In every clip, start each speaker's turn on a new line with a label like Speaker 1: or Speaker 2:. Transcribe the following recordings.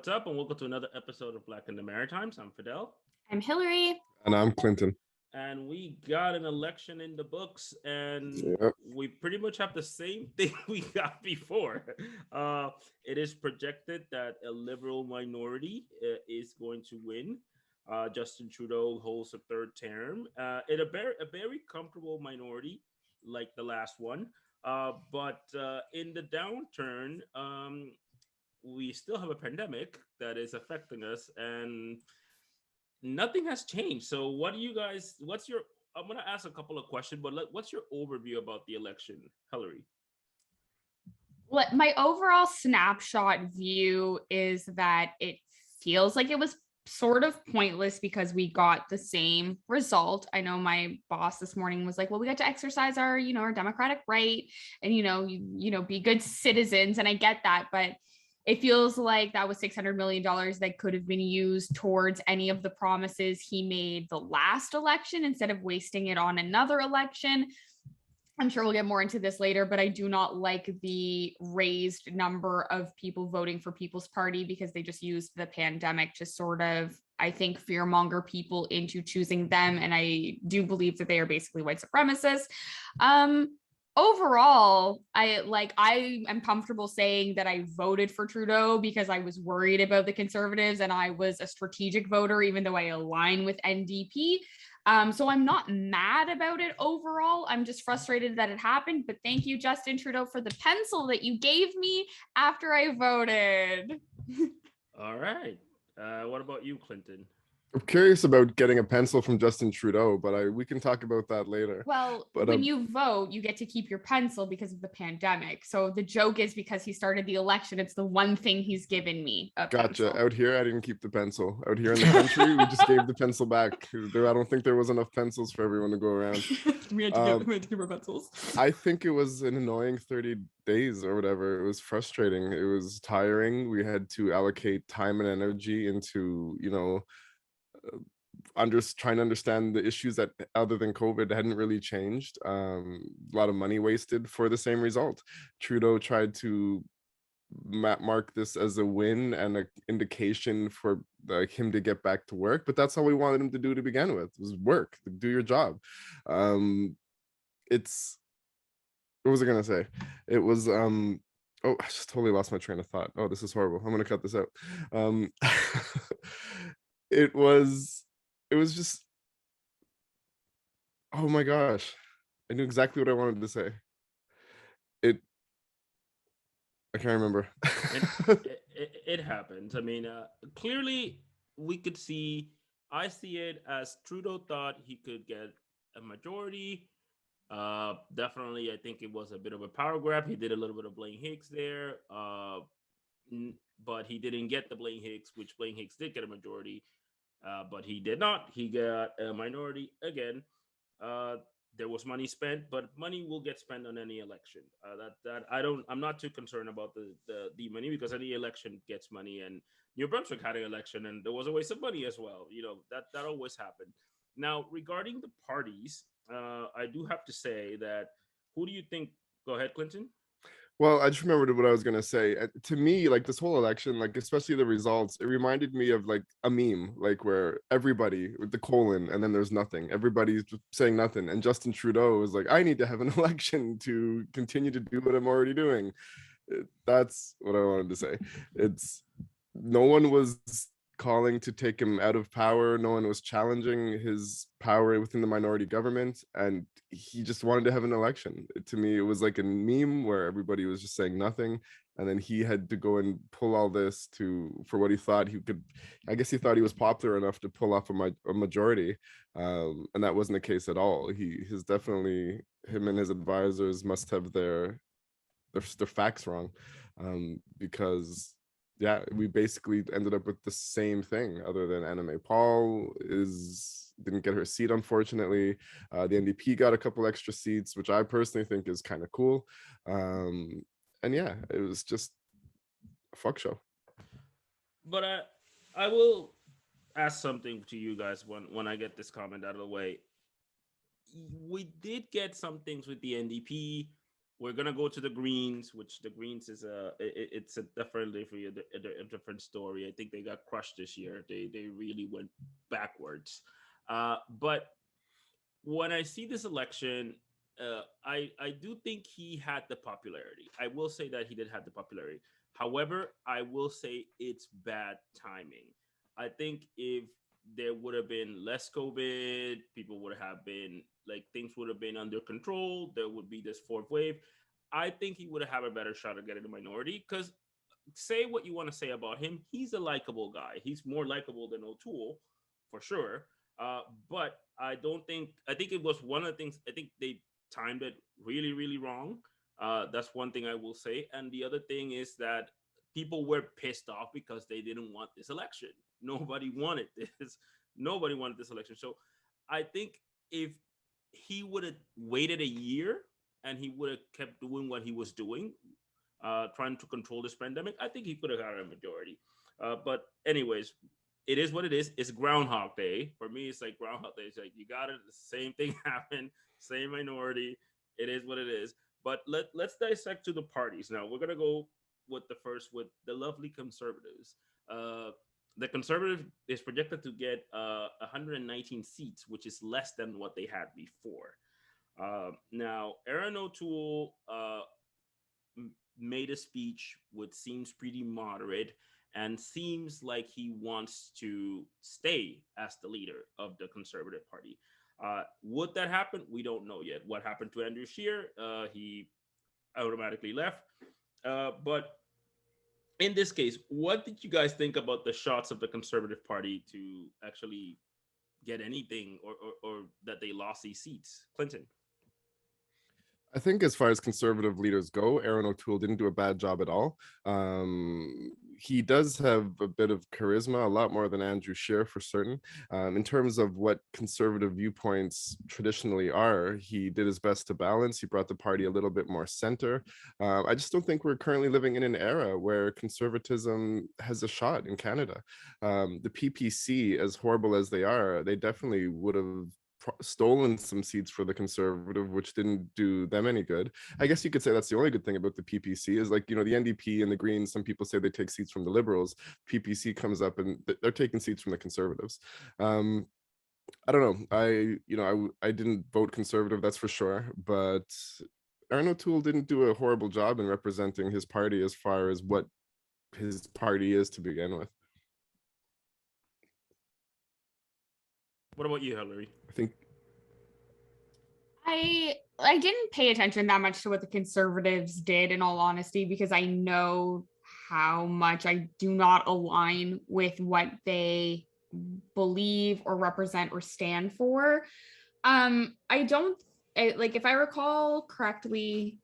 Speaker 1: What's up, and welcome to another episode of Black in the Maritimes. I'm Fidel,
Speaker 2: I'm Hillary.
Speaker 3: And I'm Clinton.
Speaker 1: and we got an election in the books, and
Speaker 3: Yep.
Speaker 1: we pretty much have the same thing we got before. It is projected that a liberal minority is going to win. Justin Trudeau holds a third term. A very comfortable minority, like the last one. But in the downturn, we still have a pandemic that is affecting us, and nothing has changed. So, what do you guys? What's your? I'm gonna ask a couple of questions, but what's your overview about the election, Hillary?
Speaker 2: My overall snapshot view is that it feels like it was sort of pointless because we got the same result. I know my boss this morning was like, "Well, we got to exercise our democratic right and be good citizens." And I get that, but it feels like that was $600 million that could have been used towards any of the promises he made the last election instead of wasting it on another election. I'm sure we'll get more into this later, but I do not like the raised number of people voting for People's Party because they just used the pandemic to sort of, I think, fearmonger people into choosing them. And I do believe that they are basically white supremacists. Overall, I am comfortable saying that I voted for Trudeau because I was worried about the Conservatives and I was a strategic voter, even though I align with NDP. So I'm not mad about it overall. I'm just frustrated that it happened. But thank you, Justin Trudeau, for the pencil that you gave me after I voted.
Speaker 1: All right. What about you, Clinton?
Speaker 3: I'm curious about getting a pencil from Justin Trudeau, but we can talk about that later.
Speaker 2: Well,
Speaker 3: But
Speaker 2: when you vote, you get to keep your pencil because of the pandemic. So the joke is because he started the election, it's the one thing he's given me.
Speaker 3: Gotcha.
Speaker 2: Pencil.
Speaker 3: Out here, I didn't keep the pencil. Out here in the country, we just gave the pencil back. I don't think there was enough pencils for everyone to go around.
Speaker 2: we had to give our pencils.
Speaker 3: I think it was an annoying 30 days or whatever. It was frustrating. It was tiring. We had to allocate time and energy into, trying to understand the issues that other than COVID hadn't really changed. A lot of money wasted for the same result. Trudeau tried to mark this as a win and an indication for him to get back to work, but that's all we wanted him to do to begin with, was work, do your job. It's what was I gonna say? It was oh, I just totally lost my train of thought. Oh, this is horrible. I'm gonna cut this out. it was just, oh my gosh, I knew exactly what I wanted to say. I can't remember.
Speaker 1: It happens. I mean, clearly we could see. I see it as Trudeau thought he could get a majority. Definitely, I think it was a bit of a power grab. He did a little bit of Blaine Hicks there, but he didn't get the Blaine Hicks, which Blaine Hicks did get a majority, but he did not. He got a minority again. There was money spent, but money will get spent on any election. I'm not too concerned about the money because any election gets money, and New Brunswick had an election, and there was a waste of money as well. That always happened. Now, regarding the parties, I do have to say that who do you think? Go ahead, Clinton.
Speaker 3: Well, I just remembered what I was gonna say. To me, like this whole election, like especially the results, it reminded me of like a meme, like where everybody with the colon and then there's nothing. Everybody's just saying nothing, and Justin Trudeau is like, "I need to have an election to continue to do what I'm already doing." That's what I wanted to say. It's no one was calling to take him out of power. No one was challenging his power within the minority government, and he just wanted to have an election. To me, it was like a meme where everybody was just saying nothing, and then he had to go and pull all this for what he thought he could. I guess he thought he was popular enough to pull off a majority, and that wasn't the case at all. His definitely, him and his advisors must have their facts wrong, because yeah, we basically ended up with the same thing, other than Anime Paul didn't get her seat, unfortunately. The NDP got a couple extra seats, which I personally think is kind of cool. And yeah, it was just a fuck show.
Speaker 1: But I will ask something to you guys when I get this comment out of the way. We did get some things with the NDP. we're gonna go to the Greens, which the Greens is it's a definitely a different story. I think they got crushed this year. They really went backwards. But when I see this election, I do think he had the popularity. I will say that he did have the popularity. However, I will say it's bad timing. I think if there would have been less COVID, people would have been like things would have been under control. There would be this fourth wave. I think he would have a better shot at getting the minority because say what you want to say about him, he's a likable guy. He's more likable than O'Toole, for sure. Uh, but I don't think I think it was one of the things. I think they timed it really, really wrong. That's one thing I will say. And the other thing is that people were pissed off because they didn't want this election. Nobody wanted this. Nobody wanted this election. So I think if he would have waited a year and he would have kept doing what he was doing, trying to control this pandemic, I think he could have got a majority. But anyways, it is what it is. It's Groundhog Day for me. It's like Groundhog Day. It's like you got it. The same thing happened. Same minority. It is what it is. But let's dissect to the parties now. We're gonna go with the first with the lovely conservatives. Uh, the conservative is projected to get 119 seats, which is less than what they had before. Now, Aaron O'Toole made a speech which seems pretty moderate and seems like he wants to stay as the leader of the Conservative Party. Would that happen? We don't know yet. What happened to Andrew Scheer? He automatically left. But in this case, what did you guys think about the shots of the Conservative Party to actually get anything or that they lost these seats? Clinton.
Speaker 3: I think as far as conservative leaders go, Aaron O'Toole didn't do a bad job at all. He does have a bit of charisma, a lot more than Andrew Scheer for certain. In terms of what conservative viewpoints traditionally are, he did his best to balance. He brought the party a little bit more center. I just don't think we're currently living in an era where conservatism has a shot in Canada. The PPC, as horrible as they are, they definitely would have stolen some seats for the conservative, which didn't do them any good. I guess you could say that's the only good thing about the PPC is like, you know, the NDP and the Greens, some people say they take seats from the Liberals. PPC comes up and they're taking seats from the Conservatives. I don't know. I didn't vote Conservative, that's for sure. But Aaron O'Toole didn't do a horrible job in representing his party as far as what his party is to begin with.
Speaker 1: What about you, Hillary?
Speaker 3: I think
Speaker 2: I didn't pay attention that much to what the conservatives did, in all honesty, because I know how much I do not align with what they believe or represent or stand for. I don't like, if I recall correctly,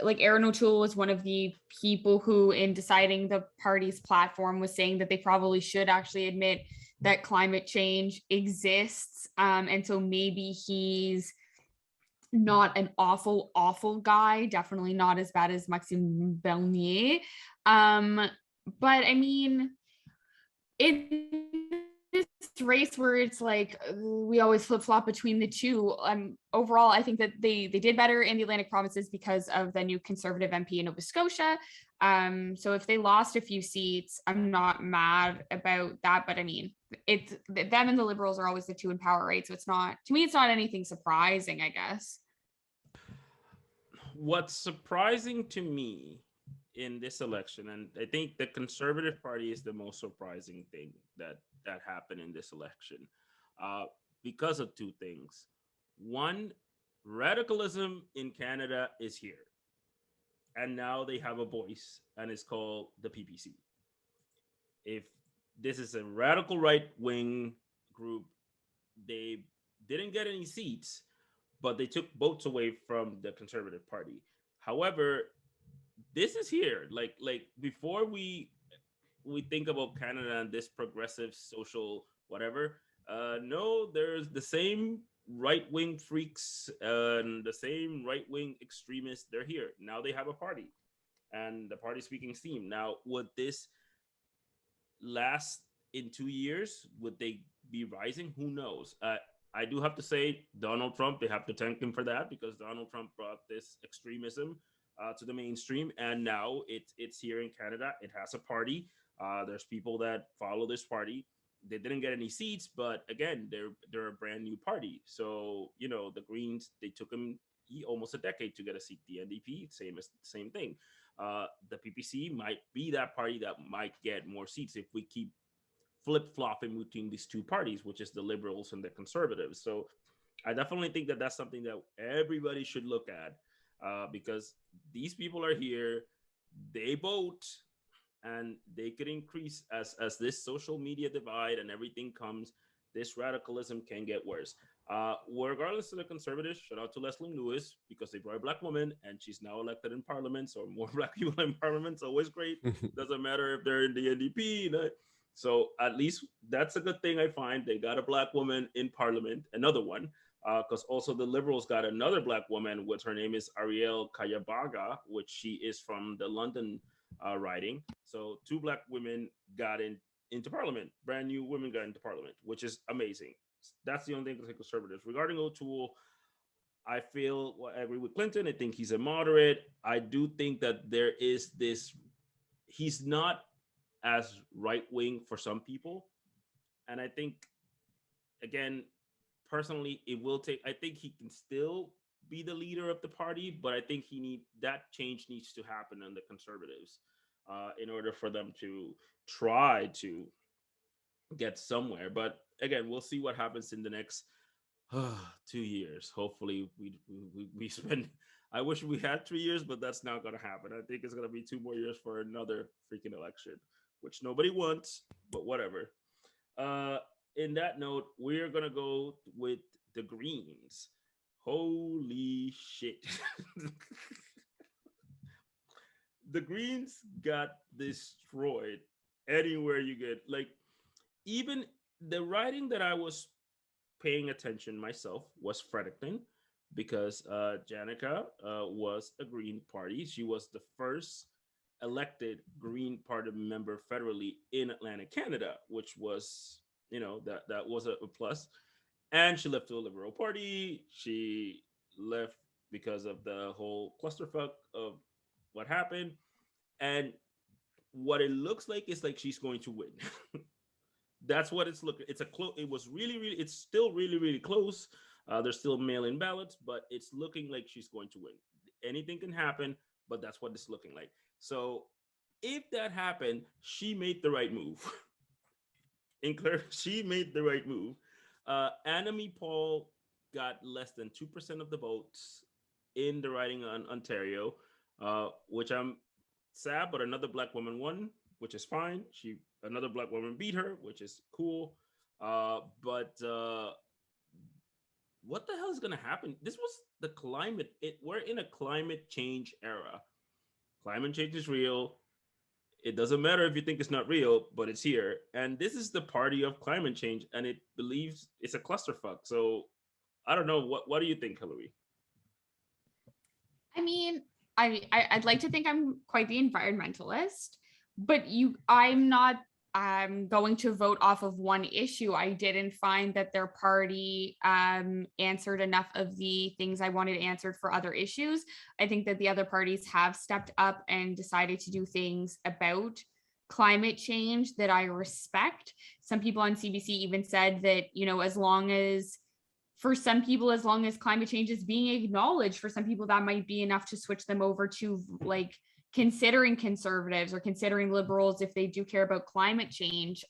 Speaker 2: like Aaron O'Toole was one of the people who, in deciding the party's platform, was saying that they probably should actually admit that climate change exists. And so maybe he's not an awful guy, definitely not as bad as Maxime Bernier. But I mean, in this race where it's like we always flip-flop between the two, overall I think that they did better in the Atlantic provinces because of the new Conservative MP in Nova Scotia. So if they lost a few seats, I'm not mad about that, but I mean, it's them and the Liberals are always the two in power, right? So it's not, to me, it's not anything surprising, I guess.
Speaker 1: What's surprising to me in this election, and I think the Conservative Party is the most surprising thing that happened in this election, because of two things. One, radicalism in Canada is here, and now they have a voice, and it's called the PPC. If this is a radical right wing group, they didn't get any seats, but they took votes away from the Conservative Party. However, this is here. Like before we think about Canada and this progressive social whatever. No, there's the same right wing freaks and the same right wing extremists. They're here now. They have a party, and the party speaking steam. Now, would this last in 2 years? Would they be rising? Who knows? I do have to say, Donald Trump, they have to thank him for that, because Donald Trump brought this extremism to the mainstream, and now it's here in Canada. It has a party. There's people that follow this party. They didn't get any seats, but again, they're a brand new party. So the Greens, they took him almost a decade to get a seat. The NDP, same thing. The PPC might be that party that might get more seats if we keep flip flopping between these two parties, which is the liberals and the conservatives. So I definitely think that that's something that everybody should look at, because these people are here, they vote, and they could increase as this social media divide and everything comes. This radicalism can get worse. Regardless of the conservatives, shout out to Leslie Lewis, because they brought a black woman and she's now elected in parliament. So more black people in parliament is always great. Doesn't matter if they're in the NDP. So at least that's a good thing. I find they got a black woman in parliament, another one, because also the liberals got another black woman, which her name is Ariel Kayabaga, which she is from the London riding. So two black women got into parliament. Brand new women got into parliament, which is amazing. That's the only thing to say conservatives. Regarding O'Toole, I feel, well, I agree with Clinton. I think he's a moderate. I do think that there is this, he's not as right wing for some people. And I think, again, personally, it will take, I think he can still be the leader of the party, but I think that change needs to happen in the conservatives in order for them to try to get somewhere. But again, we'll see what happens in the next 2 years. Hopefully, we spend. I wish we had 3 years, but that's not going to happen. I think it's going to be 2 more years for another freaking election, which nobody wants, but whatever. Uh, in that note, we're going to go with the Greens. Holy shit. The Greens got destroyed anywhere you get. Like, even the writing that I was paying attention myself was Fredericton, because Janica was a Green Party. She was the first elected Green Party member federally in Atlantic Canada, which was, that was a plus. And she left to the Liberal Party. She left because of the whole clusterfuck of what happened. And what it looks like is like she's going to win. That's what it's looking. It's a close. It was really. It's still really close. There's still mail-in ballots, but it's looking like she's going to win. Anything can happen, but that's what it's looking like. So if that happened, she made the right move. In clear, she made the right move. Annamie Paul got less than 2% of the votes in the riding on Ontario, which I'm sad, but another black woman won, which is fine. Another black woman beat her, which is cool. But what the hell is gonna happen? This was the climate. We're in a climate change era. Climate change is real. It doesn't matter if you think it's not real, but it's here. And this is the party of climate change, and it believes it's a clusterfuck. So I don't know. What do you think, Hillary?
Speaker 2: I mean, I'd like to think I'm quite the environmentalist, but I'm not going to vote off of one issue. I didn't find that their party answered enough of the things I wanted answered for other issues. I think that the other parties have stepped up and decided to do things about climate change that I respect. Some people on CBC even said that, as long as for some people, as long as climate change is being acknowledged, for some people that might be enough to switch them over to like considering conservatives or considering liberals if they do care about climate change.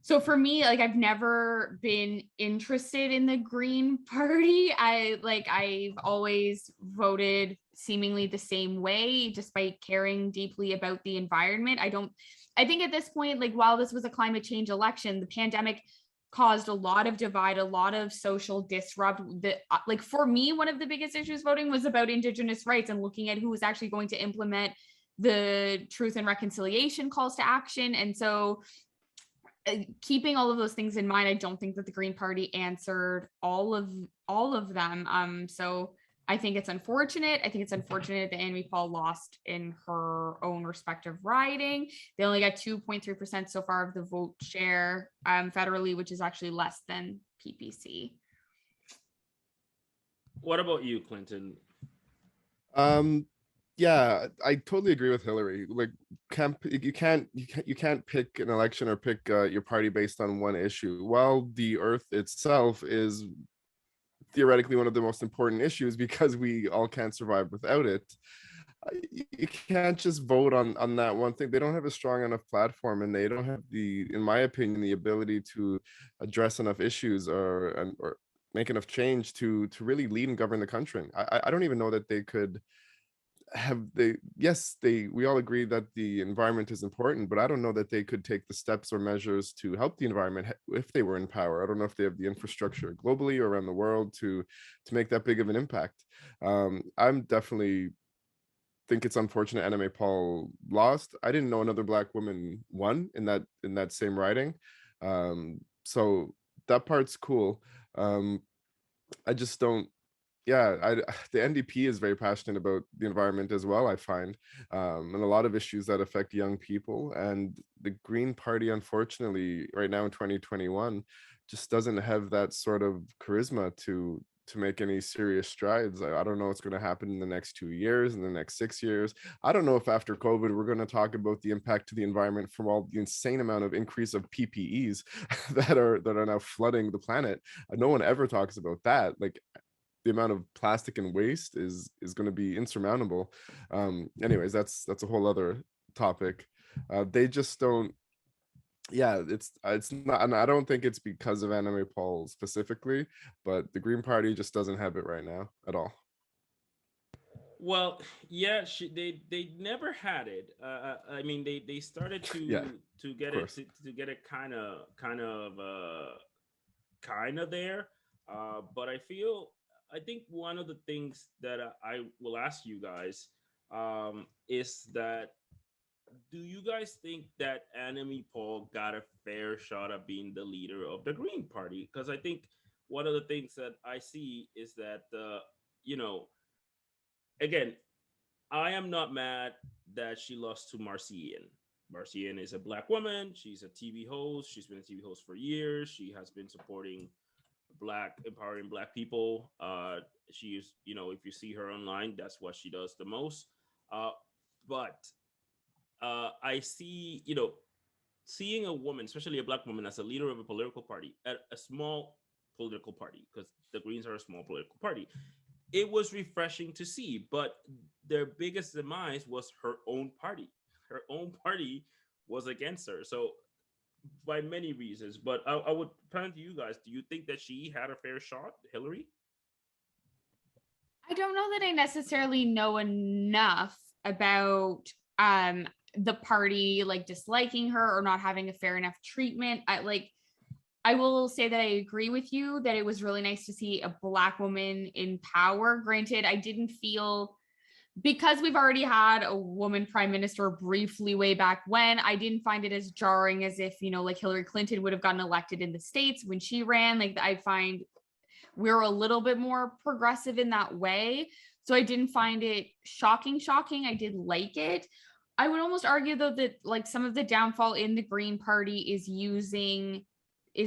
Speaker 2: So for me, like, I've never been interested in the Green Party. I've always voted seemingly the same way, despite caring deeply about the environment. I think at this point, like, while this was a climate change election, the pandemic caused a lot of divide, a lot of social disrupt. Like, for me, one of the biggest issues voting was about Indigenous rights and looking at who was actually going to implement the Truth and Reconciliation calls to action. And so keeping all of those things in mind, I don't think that the Green Party answered all of them. So I think it's unfortunate. I think it's unfortunate that Annie Paul lost in her own respective riding. They only got 2.3% so far of the vote share federally, which is actually less than PPC.
Speaker 1: What about you, Clinton?
Speaker 3: Um, yeah, I totally agree with Hillary. Like, you can't pick an election or pick your party based on one issue. While the Earth itself is theoretically one of the most important issues because we all can't survive without it, you can't just vote on that one thing. They don't have a strong enough platform, and they don't have in my opinion, the ability to address enough issues or make enough change to really lead and govern the country. I don't even know that they could have they yes they we all agree that the environment is important, but I don't know that they could take the steps or measures to help the environment if they were in power. I don't know if they have the infrastructure globally or around the world to make that big of an impact. I'm definitely think it's unfortunate Anna Mae Paul lost. I didn't know another Black woman won in that same riding. So that part's cool. I just don't. Yeah, the NDP is very passionate about the environment as well, I find, and a lot of issues that affect young people. And the Green Party, unfortunately, right now in 2021, just doesn't have that sort of charisma to make any serious strides. I don't know what's going to happen in the next 2 years, in the next 6 years. I don't know if after COVID we're going to talk about the impact to the environment from all the insane amount of increase of PPEs that are now flooding the planet. No one ever talks about that. Like, the amount of plastic and waste is going to be insurmountable. Anyways, that's a whole other topic. They just don't. Yeah, it's not, and I don't think it's because of Anna Mae Paul specifically, but the Green Party just doesn't have it right now at all.
Speaker 1: Well, yeah, they never had it. I mean, they started
Speaker 3: Yeah,
Speaker 1: to
Speaker 3: of
Speaker 1: get it
Speaker 3: course.
Speaker 1: to get it kind of there. But I think one of the things that I will ask you guys is that, do you guys think that Anime Paul got a fair shot at being the leader of the Green Party? Because I think one of the things that I see is that, you know, again, I am not mad that she lost to Marcian. Marcian is a Black woman. She's a TV host. She's been a TV host for years. She has been supporting empowering Black people. She is, if you see her online, that's what she does the most. But I see, seeing a woman, especially a Black woman, as a leader of a political party, a small political party, because the Greens are a small political party, it was refreshing to see. But their biggest demise was her own party. Her own party was against her. So, by many reasons, but I would turn to you guys. Do you think that she had a fair shot, Hillary?
Speaker 2: I don't know that I necessarily know enough about um the party like disliking her or not having a fair enough treatment. I will say that I agree with you that it was really nice to see a Black woman in power. Granted, I didn't feel, because we've already had a woman prime minister briefly way back when, I didn't find it as jarring as if, like Hillary Clinton would have gotten elected in the States when she ran. Like, I find we're a little bit more progressive in that way. So I didn't find it shocking. I did like it. I would almost argue though that like some of the downfall in the Green Party is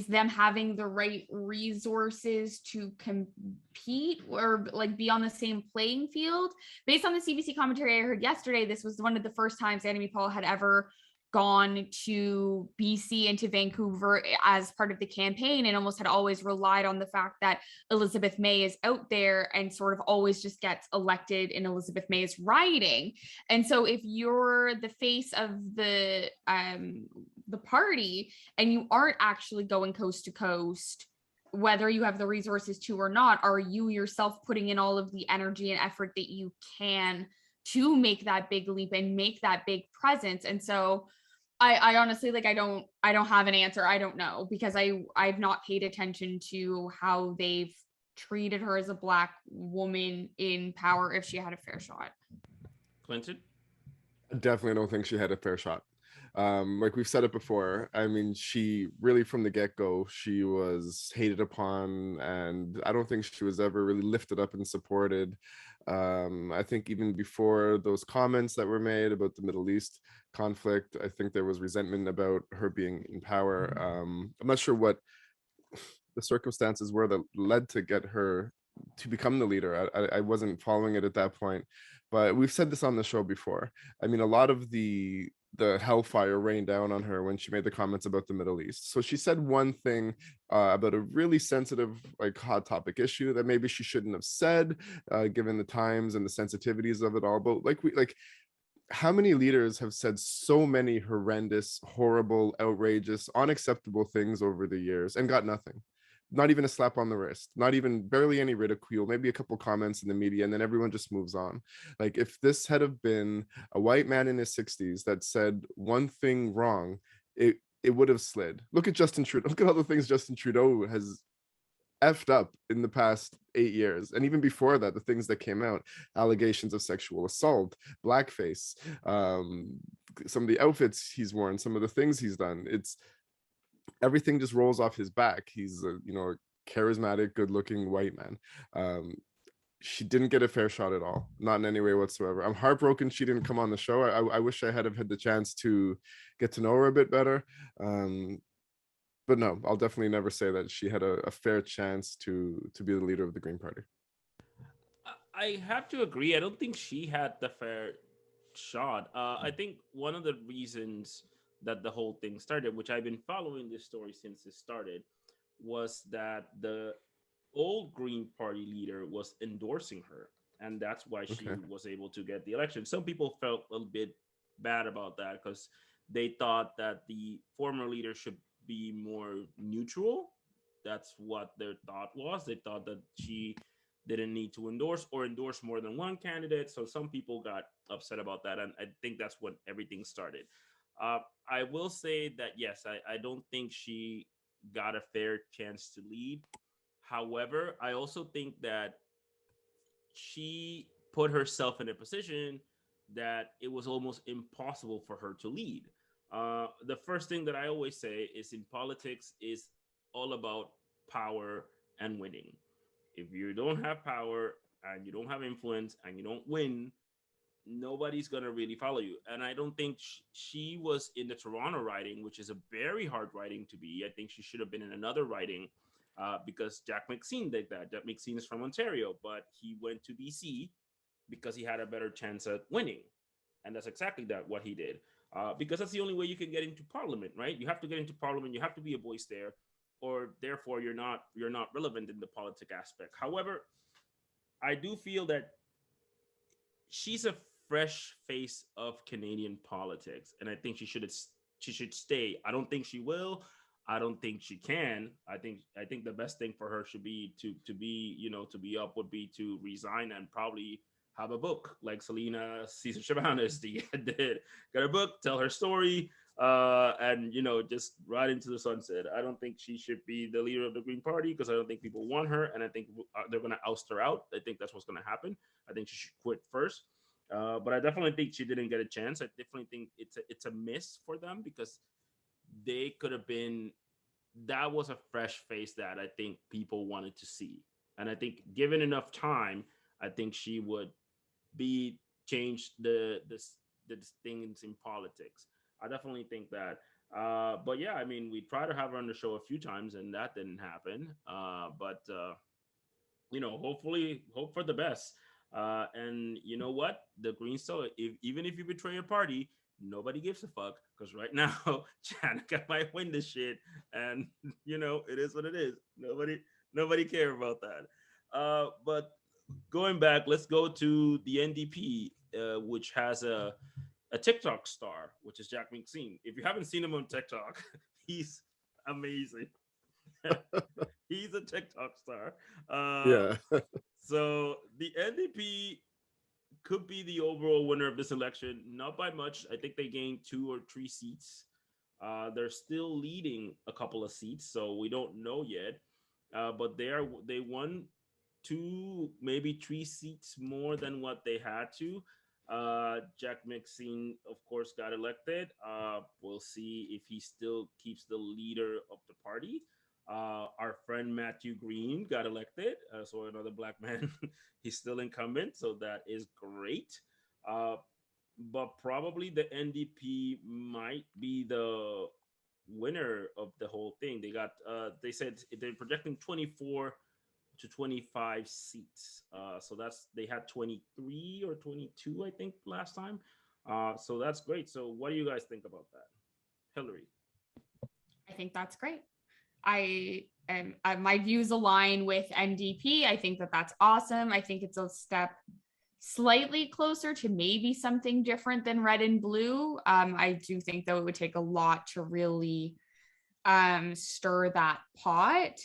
Speaker 2: them having the right resources to compete or like be on the same playing field. Based on the CBC commentary I heard yesterday, this was one of the first times Annie Paul had ever gone to BC and to Vancouver as part of the campaign, and almost had always relied on the fact that Elizabeth May is out there and sort of always just gets elected in Elizabeth May's riding. And so if you're the face of the party and you aren't actually going coast to coast, whether you have the resources to or not, are you yourself putting in all of the energy and effort that you can to make that big leap and make that big presence? And so I honestly, like, I don't have an answer. I don't know, because I've not paid attention to how they've treated her as a Black woman in power, if she had a fair shot.
Speaker 1: Clinton?
Speaker 3: I definitely don't think she had a fair shot. Like we've said it before, I mean, she really from the get-go, she was hated upon, and I don't think she was ever really lifted up and supported. I think even before those comments that were made about the Middle East conflict, I think there was resentment about her being in power. I'm not sure what the circumstances were that led to get her to become the leader. I wasn't following it at that point, but we've said this on the show before. I mean, a lot of the hellfire rained down on her when she made the comments about the Middle East. So she said one thing about a really sensitive, like hot topic issue that maybe she shouldn't have said, given the times and the sensitivities of it all. But like how many leaders have said so many horrendous, horrible, outrageous, unacceptable things over the years and got nothing? Not even a slap on the wrist, not even barely any ridicule, maybe a couple comments in the media, and then everyone just moves on. Like if this had have been a white man in his 60s that said one thing wrong, it would have slid. Look at Justin Trudeau. Look at all the things Justin Trudeau has effed up in the past 8 years, and even before that, the things that came out, allegations of sexual assault, blackface, some of the outfits he's worn, some of the things he's done. It's everything just rolls off his back. He's a charismatic, good-looking white man. She didn't get a fair shot at all, not in any way whatsoever. I'm heartbroken she didn't come on the show. I wish I had the chance to get to know her a bit better. But no, I'll definitely never say that she had a fair chance to be the leader of the Green Party.
Speaker 1: I have to agree. I don't think she had the fair shot. I think one of the reasons that the whole thing started, which I've been following this story since it started, was that the old Green Party leader was endorsing her, and that's why she
Speaker 3: Okay.
Speaker 1: was able to get the election. Some people felt a little bit bad about that because they thought that the former leader should be more neutral. That's what their thought was. They thought that she didn't need to endorse or endorse more than one candidate. So some people got upset about that, and I think that's when everything started. Uh, I will say that yes, I don't think she got a fair chance to lead. However, I also think that she put herself in a position that it was almost impossible for her to lead. The first thing that I always say is in politics is all about power and winning. If you don't have power and you don't have influence and you don't win, nobody's gonna really follow you. And I don't think she was in the Toronto riding, which is a very hard riding to be. I think she should have been in another riding because Jack McSeen did that. Jack McSeen is from Ontario, but he went to BC because he had a better chance at winning, and that's exactly what he did. Because that's the only way you can get into Parliament, right? You have to get into Parliament. You have to be a voice there, or therefore you're not relevant in the politic aspect. However, I do feel that she's a fresh face of Canadian politics, and I think she should stay. I don't think she will. I don't think she can. I think the best thing for her should be to be to be up would be to resign and probably have a book like Selena Caesar Chavez did. Get a book, tell her story, and just ride into the sunset. I don't think she should be the leader of the Green Party because I don't think people want her, and I think they're going to oust her out. I think that's what's going to happen. I think she should quit first. But I definitely think she didn't get a chance. I definitely think it's a miss for them because they could have been. That was a fresh face that I think people wanted to see, and I think given enough time, I think she would be change the things in politics. I definitely think that. But yeah, I mean, we tried to have her on the show a few times, and that didn't happen. But hopefully, hope for the best. And you know what? The Green Star, even if you betray your party, nobody gives a fuck because right now, Janica might win this shit, and it is what it is. Nobody care about that. But going back, let's go to the NDP, which has a TikTok star, which is Jack McSeen. If you haven't seen him on TikTok, he's amazing. He's a TikTok star. Uh,
Speaker 3: Yeah.
Speaker 1: so the NDP could be the overall winner of this election, not by much. I think they gained 2 or 3 seats. They're still leading a couple of seats, so we don't know yet. But they won 2, maybe 3 seats more than what they had to. Jack Mixine, of course, got elected. We'll see if he still keeps the leader of the party. Our friend Matthew Green got elected, so another black man. He's still incumbent, so that is great. Uh, but probably the NDP might be the winner of the whole thing. They said they're projecting 24 to 25 seats. So that's they had 23 or 22, I think, last time. So that's great. So what do you guys think about that, Hillary?
Speaker 2: I think that's great. I am my views align with NDP. I think that that's awesome. I think it's a step slightly closer to maybe something different than red and blue. I do think though it would take a lot to really stir that pot.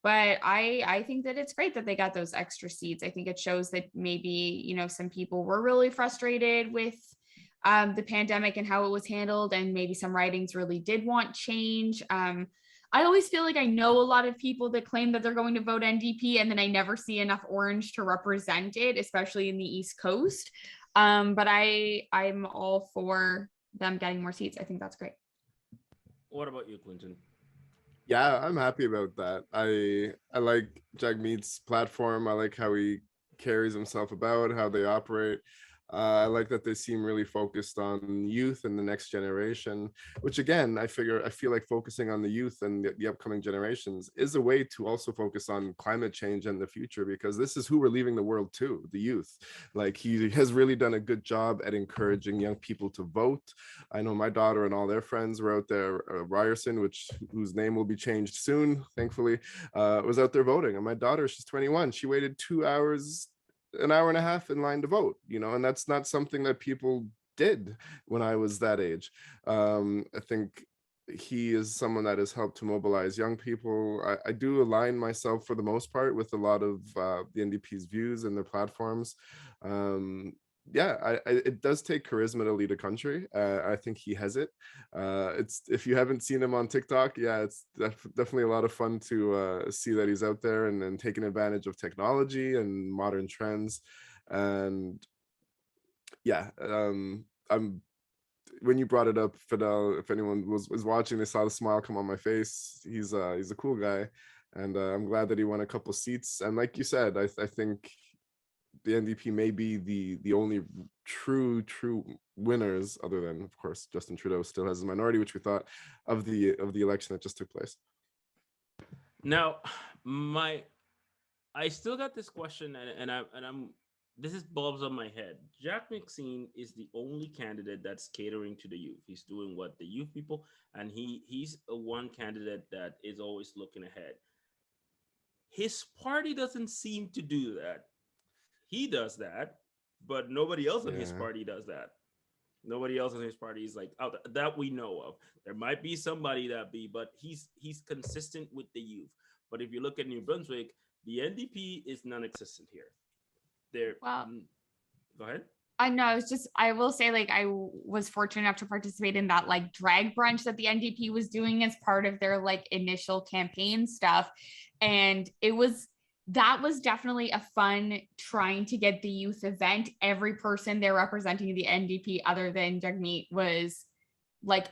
Speaker 2: But I think that it's great that they got those extra seats. I think it shows that maybe, you know, some people were really frustrated with the pandemic and how it was handled, and maybe some writings really did want change. I always feel like I know a lot of people that claim that they're going to vote NDP, and then I never see enough orange to represent it, especially in the East Coast. But I'm all for them getting more seats. I think that's great.
Speaker 1: What about you, Clinton?
Speaker 3: Yeah, I'm happy about that. I like Jagmeet's platform. I like how he carries himself about, how they operate. I like that they seem really focused on youth and the next generation, which again, I feel like focusing on the youth and the upcoming generations is a way to also focus on climate change and the future, because this is who we're leaving the world to, the youth. Like, he has really done a good job at encouraging young people to vote. I know my daughter and all their friends were out there. Ryerson, whose name will be changed soon, thankfully, was out there voting. And my daughter, she's 21. She waited 2 hours, an hour and a half in line to vote, and that's not something that people did when I was that age. I think he is someone that has helped to mobilize young people. I do align myself for the most part with a lot of the NDP's views and their platforms. Yeah, it does take charisma to lead a country. I think he has it. It's, if you haven't seen him on TikTok, yeah, it's definitely a lot of fun to see that he's out there and taking advantage of technology and modern trends. And yeah, I'm when you brought it up, Fidel, if anyone was watching, they saw the smile come on my face. He's a cool guy, and I'm glad that he won a couple seats. And like you said, I think the NDP may be the only true winners, other than of course Justin Trudeau still has a minority, which we thought of the election that just took place.
Speaker 1: Now, I still got this question, and I'm this is bulbs on my head. Jack Mixine is the only candidate that's catering to the youth. He's doing what the youth people, and he's a one candidate that is always looking ahead. His party doesn't seem to do that. He does that, but nobody else in his
Speaker 3: Yeah.
Speaker 1: party does that. Nobody else in his party is like out that we know of. There might be somebody that be, but he's consistent with the youth. But if you look at New Brunswick, the NDP is non-existent here. There.
Speaker 2: Well,
Speaker 1: Go ahead.
Speaker 2: I know, it's just, I will say, like, I was fortunate enough to participate in that like drag brunch that the NDP was doing as part of their like initial campaign stuff. And that was definitely a fun trying to get the youth event. Every person there representing the NDP other than Jagmeet was like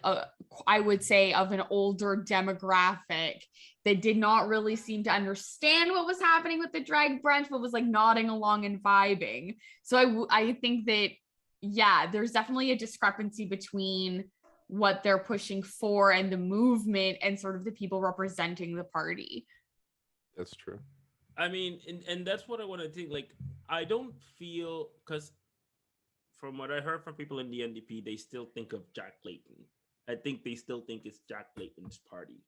Speaker 2: I would say of an older demographic that did not really seem to understand what was happening with the drag brunch, but was like nodding along and vibing. So I think that, yeah, there's definitely a discrepancy between what they're pushing for and the movement and sort of the people representing the party.
Speaker 3: That's true.
Speaker 1: I mean, and that's what I want to think. Like, I don't feel, because from what I heard from people in the NDP, they still think of Jack Layton. I think they still think it's Jack Layton's party.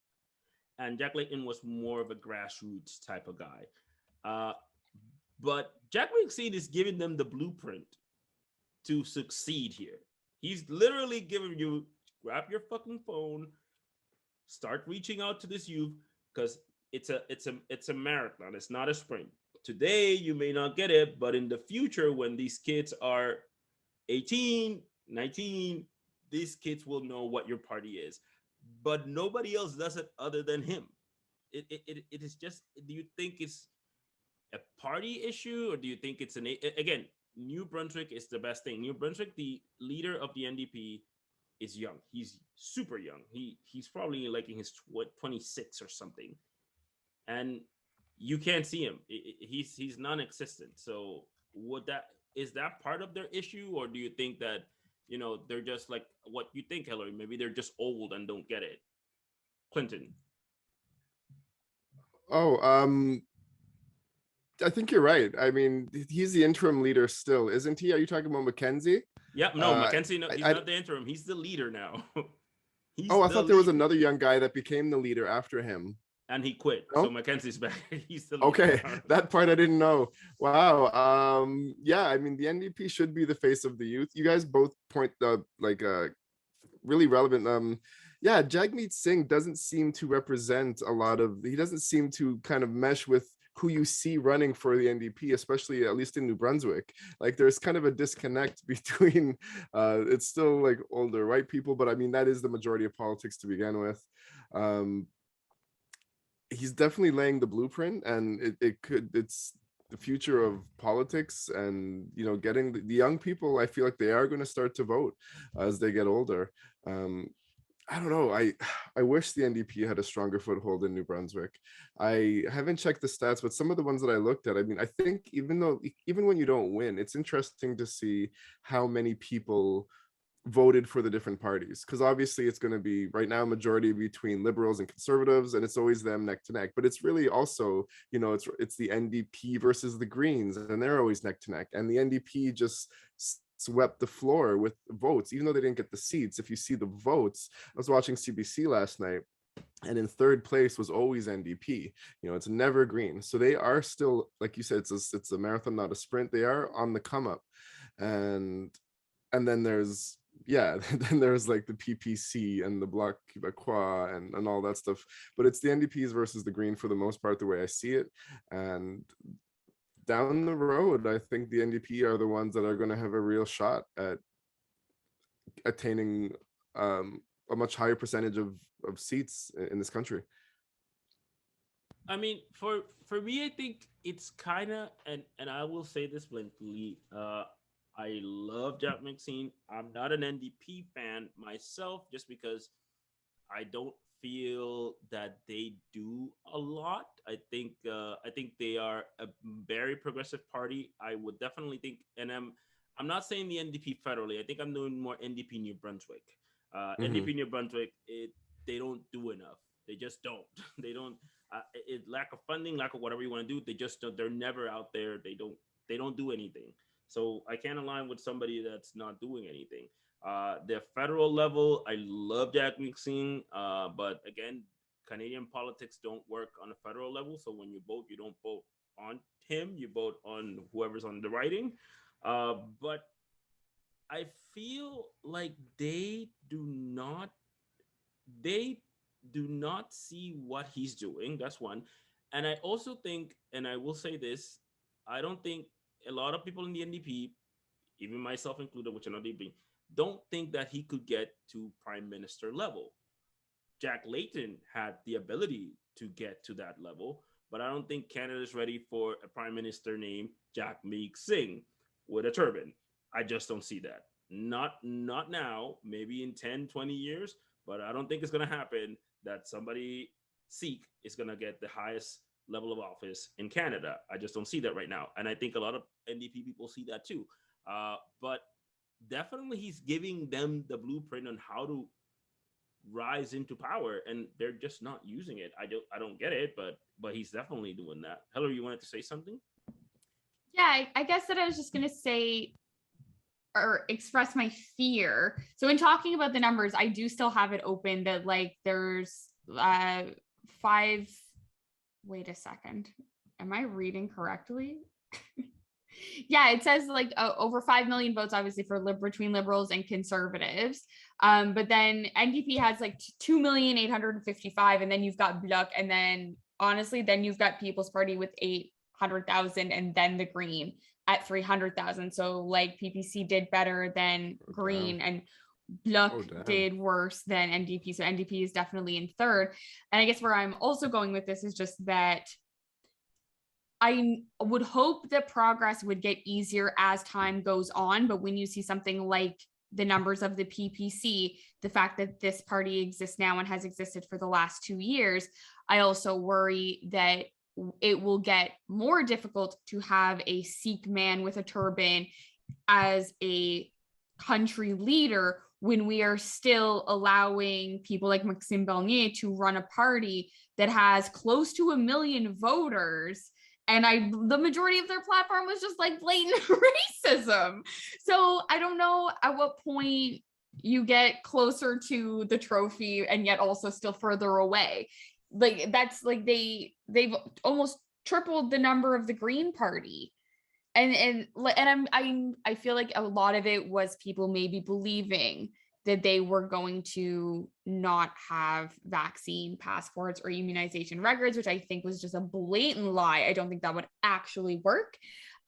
Speaker 1: And Jack Layton was more of a grassroots type of guy. But Jack Mixine is giving them the blueprint to succeed here. He's literally giving you, grab your fucking phone, start reaching out to this youth, because it's a marathon. It's not a sprint. Today you may not get it, but in the future, when these kids are 18, 19, these kids will know what your party is. But nobody else does it other than him. It is just, do you think it's a party issue, or do you think it's again, New Brunswick is the best thing. New Brunswick, the leader of the NDP, is young. He's super young. He's probably like in his 26 or something, and you can't see him. He's non-existent. So would that is that part of their issue, or do you think that they're just like what you think, Hillary? Maybe they're just old and don't get it. Clinton.
Speaker 3: Oh, I think you're right. I mean, he's the interim leader still, isn't he? Are you talking about Mackenzie?
Speaker 1: Yep. No,
Speaker 3: Uh,
Speaker 1: Mackenzie. No, he's
Speaker 3: I
Speaker 1: not the interim. He's the leader now. He's
Speaker 3: oh, I
Speaker 1: the
Speaker 3: thought there was
Speaker 1: leader,
Speaker 3: another young guy that became the leader after him.
Speaker 1: and he quit. So
Speaker 3: No?
Speaker 1: Mackenzie's back. He's the leader
Speaker 3: Okay,
Speaker 1: now.
Speaker 3: that part I didn't know. Wow. Yeah, I mean the NDP should be the face of the youth. You guys both point like really relevant. Yeah, Jagmeet Singh doesn't seem to represent a lot of, he doesn't seem to kind of mesh with who you see running for the NDP, especially at least in New Brunswick. Like there's kind of a disconnect between it's still like older white people, but I mean that is the majority of politics to begin with. Um, he's definitely laying the blueprint, and it's the future of politics, and getting the young people, I feel like they are going to start to vote as they get older. um I don't know. I wish the NDP had a stronger foothold in New Brunswick. I haven't checked the stats, but some of the ones that I looked at, I mean, I think even when you don't win, it's interesting to see how many people voted for the different parties, because obviously it's going to be right now majority between liberals and conservatives, and it's always them neck to neck, but it's really also it's the NDP versus the Greens, and they're always neck to neck, and the NDP just swept the floor with votes, even though they didn't get the seats. If you see the votes, I was watching CBC last night, and in third place was always NDP. It's never Green. So they are still, like you said, it's a marathon, not a sprint. They are on the come up. And then there's, yeah, then there's like the PPC and the Bloc Québécois and all that stuff. But it's the NDPs versus the Green for the most part, the way I see it. And down the road, I think the NDP are the ones that are going to have a real shot at attaining a much higher percentage of seats in this country.
Speaker 1: I mean, for me, I think it's kind of, and I will say this bluntly. I love Jack Maxine. I'm not an NDP fan myself, just because I don't feel that they do a lot. I think they are a very progressive party. I would definitely think, and I'm not saying the NDP federally. I think I'm doing more NDP New Brunswick.
Speaker 3: Mm-hmm.
Speaker 1: NDP New Brunswick, they don't do enough. They just don't. They don't. Lack of funding, lack of whatever you want to do. They just don't. They're never out there. They don't do anything. So I can't align with somebody that's not doing anything. The federal level, I love Jack Mixing, but again, Canadian politics don't work on a federal level. So when you vote, you don't vote on him, you vote on whoever's on the writing. But I feel like they do not see what he's doing. That's one. And I also think, and I will say this, I don't think a lot of people in the NDP, even myself included, which are not DP, don't think that he could get to prime minister level. Jack Layton had the ability to get to that level, but I don't think Canada is ready for a prime minister named Jack Meek Singh with a turban. I just don't see that. Not now, maybe in 10, 20 years, but I don't think it's going to happen that somebody Sikh is going to get the highest level of office in Canada. I just don't see that right now. And I think a lot of NDP people see that too. But definitely he's giving them the blueprint on how to rise into power, and they're just not using it. I don't get it, but he's definitely doing that. Hillary, you wanted to say something?
Speaker 2: Yeah, I guess that I was just going to say or express my fear. So in talking about the numbers, I do still have it open that like there's five. Wait a second. Am I reading correctly? Yeah, it says like over 5 million votes, obviously for between liberals and conservatives. But then NDP has like 2,855,000, and then you've got Bloc, and then honestly, then you've got People's Party with 800,000, and then the Green at 300,000. So like PPC did better than Green, and Bloc did worse than NDP. So NDP is definitely in third. And I guess where I'm also going with this is just that I would hope that progress would get easier as time goes on. But when you see something like the numbers of the PPC, the fact that this party exists now and has existed for the last 2 years, I also worry that it will get more difficult to have a Sikh man with a turban as a country leader when we are still allowing people like Maxime Bernier to run a party that has close to 1 million voters. And the majority of their platform was just like blatant racism. So I don't know at what point you get closer to the trophy and yet also still further away. Like that's like they've almost tripled the number of the Green Party. I feel like a lot of it was people maybe believing that they were going to not have vaccine passports or immunization records, which I think was just a blatant lie. I don't think that would actually work.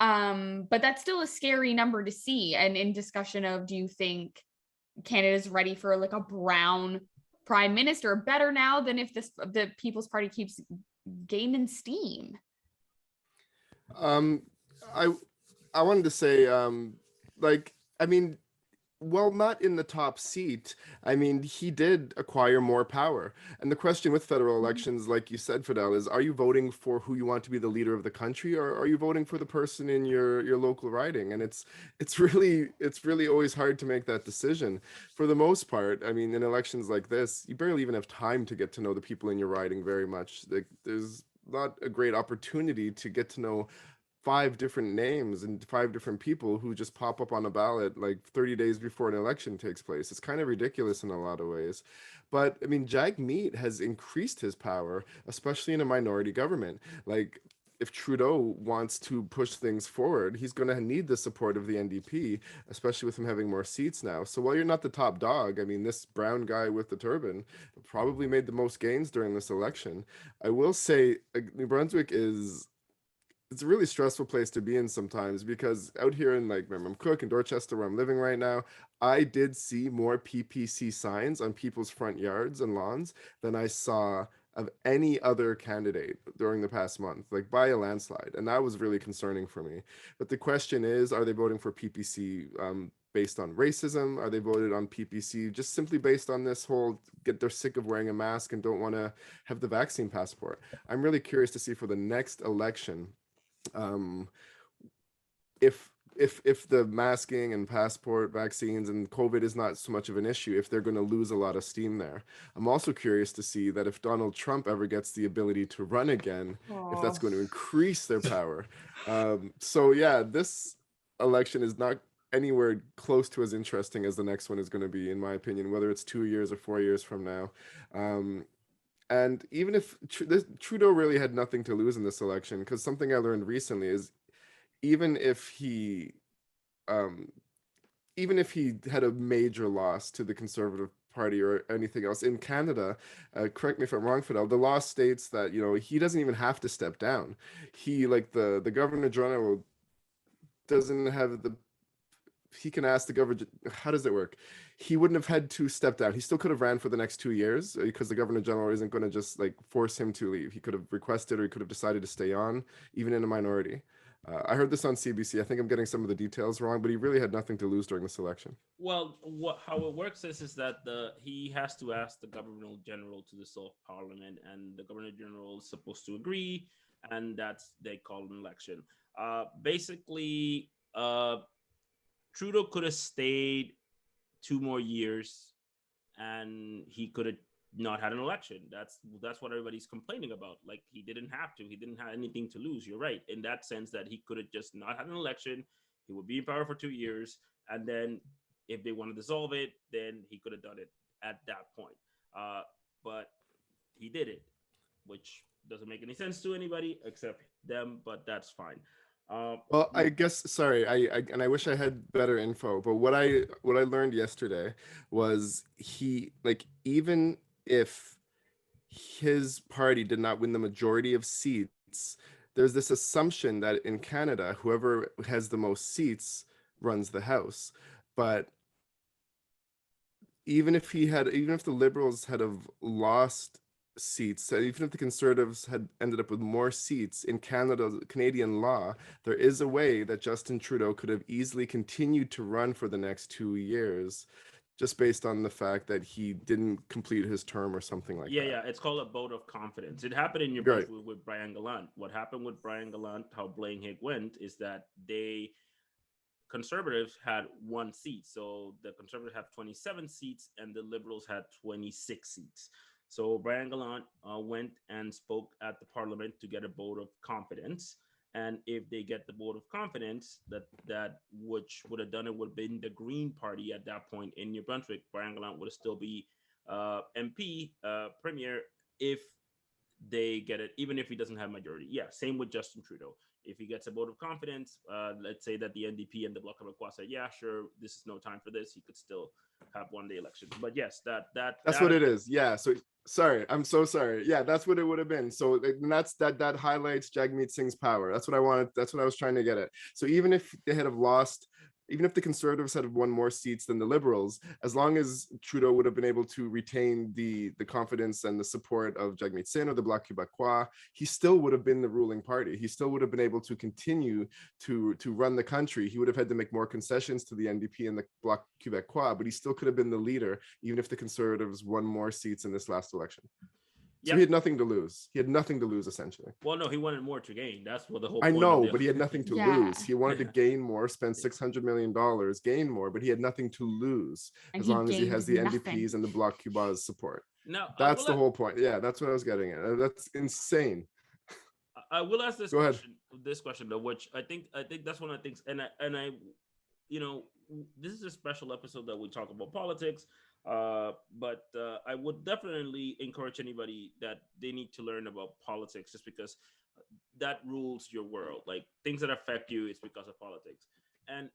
Speaker 2: But that's still a scary number to see. And in discussion of, do you think Canada's ready for like a brown prime minister, better now than if the People's Party keeps gaining steam?
Speaker 3: Um, I I wanted to say, like, I mean, well, not in the top seat. I mean, he did acquire more power. And the question with federal elections, like you said, Fidel, is are you voting for who you want to be the leader of the country, or are you voting for the person in your local riding? And it's really always hard to make that decision. For the most part, I mean, in elections like this, you barely even have time to get to know the people in your riding very much. Like, there's not a great opportunity to get to know five different names and five different people who just pop up on a ballot like 30 days before an election takes place. It's kind of ridiculous in a lot of ways. But I mean, Jagmeet has increased his power, especially in a minority government. Like, if Trudeau wants to push things forward, he's going to need the support of the NDP, especially with him having more seats now. So while you're not the top dog, I mean, this brown guy with the turban probably made the most gains during this election. I will say, New Brunswick is it's a really stressful place to be in sometimes, because out here in like Cook and Dorchester, where I'm living right now, I did see more PPC signs on people's front yards and lawns than I saw of any other candidate during the past month, like by a landslide. And that was really concerning for me. But the question is, are they voting for PPC based on racism? Are they voted on PPC just simply based on this whole they're sick of wearing a mask and don't want to have the vaccine passport? I'm really curious to see for the next election, um, if the masking and passport vaccines and COVID is not so much of an issue, if they're going to lose a lot of steam there. I'm also curious to see that if Donald Trump ever gets the ability to run again, if that's going to increase their power. So yeah, this election is not anywhere close to as interesting as the next one is going to be, in my opinion, whether it's 2 years or 4 years from now. And even if Trudeau really had nothing to lose in this election, because something I learned recently is even if he um, even if he had a major loss to the Conservative Party or anything else in Canada, correct me if I'm wrong, Fidel, the law states that he doesn't even have to step down. He, like, the Governor General doesn't have the he can ask the governor. How does it work? He wouldn't have had to step down. He still could have ran for the next 2 years, because the governor general isn't going to just like force him to leave. He could have requested, or he could have decided to stay on, even in a minority. I heard this on CBC. I think I'm getting some of the details wrong, but he really had nothing to lose during this election.
Speaker 1: Well, how it works is that he has to ask the governor general to dissolve parliament, and the governor general is supposed to agree, and they call an election. Basically, Trudeau could have stayed 2 more years, and he could have not had an election. That's what everybody's complaining about. Like, he didn't have to. He didn't have anything to lose. You're right in that sense that he could have just not had an election. He would be in power for 2 years, and then if they want to dissolve it, then he could have done it at that point. But he did it, which doesn't make any sense to anybody except them. But that's fine.
Speaker 3: Well, I guess, sorry, I wish I had better info, but what I learned yesterday was he, like, even if his party did not win the majority of seats, there's this assumption that in Canada, whoever has the most seats runs the House. But even if the Liberals had have lost seats, even if the Conservatives had ended up with more seats in Canadian law, there is a way that Justin Trudeau could have easily continued to run for the next 2 years, just based on the fact that he didn't complete his term or something like
Speaker 1: Yeah,
Speaker 3: that.
Speaker 1: yeah, it's called a vote of confidence. It happened in New
Speaker 3: Right.
Speaker 1: Brunswick with Brian Gallant. What happened with Brian Gallant, how Blaine Higg went, is that Conservatives had one seat. So the Conservatives have 27 seats and the Liberals had 26 seats. So Brian Gallant went and spoke at the Parliament to get a vote of confidence. And if they get the vote of confidence, that which would have done it would have been the Green Party at that point in New Brunswick. Brian Gallant would still be MP, premier, if they get it, even if he doesn't have majority. Yeah, same with Justin Trudeau. If he gets a vote of confidence, let's say that the NDP and the Bloc Québécois say, yeah, sure, this is no time for this, he could still have won the election. But yes,
Speaker 3: that's what it is. Yeah. So sorry, I'm so sorry. Yeah, that's what it would have been. So that highlights Jagmeet Singh's power. That's what I wanted. That's what I was trying to get at. So even if they had have lost, even if the Conservatives had won more seats than the Liberals, as long as Trudeau would have been able to retain the confidence and the support of Jagmeet Singh or the Bloc Québécois, he still would have been the ruling party. He still would have been able to continue to run the country. He would have had to make more concessions to the NDP and the Bloc Québécois, but he still could have been the leader, even if the Conservatives won more seats in this last election. So
Speaker 1: Yep.
Speaker 3: he had nothing to lose. He had nothing to lose, essentially.
Speaker 1: Well, no, he wanted more to gain. That's what the whole
Speaker 3: I
Speaker 1: point
Speaker 3: know,
Speaker 1: of
Speaker 3: but he had nothing to
Speaker 2: Yeah.
Speaker 3: lose. He wanted to gain more, spend $600 million, gain more, but he had nothing to lose
Speaker 2: And
Speaker 3: as
Speaker 2: he
Speaker 3: long as he
Speaker 2: gained
Speaker 3: has the
Speaker 2: nothing.
Speaker 3: NDPs and the Bloc Québécois support.
Speaker 1: Now,
Speaker 3: That's the whole point. Yeah, that's what I was getting at. That's insane.
Speaker 1: I will ask this
Speaker 3: Go ahead.
Speaker 1: question. This question, though, which I think that's one of the things, and I, you know, this is a special episode that we talk about politics. But I would definitely encourage anybody that they need to learn about politics, just because that rules your world. Like things that affect you is because of politics. And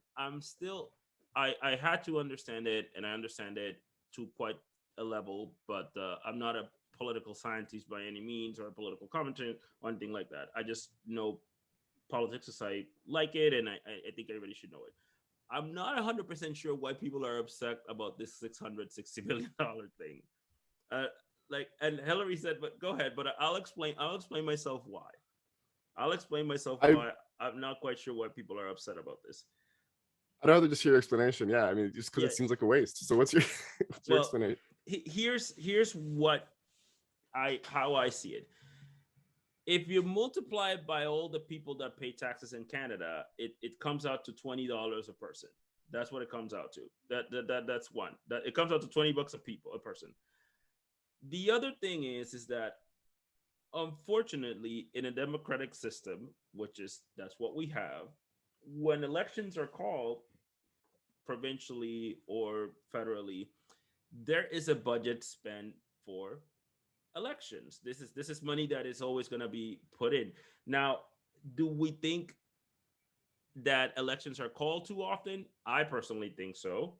Speaker 1: I had to understand it, and I understand it to quite a level, but I'm not a political scientist by any means or a political commentator or anything like that. I just know politics as I like it, and I think everybody should know it. I'm not 100% sure why people are upset about this $660 billion thing. Uh, and Hillary said, but go ahead, but I'll explain myself why. I'll explain myself why. I'm not quite sure why people are upset about this.
Speaker 3: I'd rather just hear your explanation. Yeah, I mean, just because it seems like a waste. So what's your explanation?
Speaker 1: Here's what how I see it. If you multiply it by all the people that pay taxes in Canada, it comes out to $20 a person. That's what it comes out to. That's one. That it comes out to $20 a person. The other thing is that unfortunately, in a democratic system, that's what we have, when elections are called provincially or federally, there is a budget spent for elections. This is money that is always going to be put in. Now, do we think that elections are called too often? I personally think so,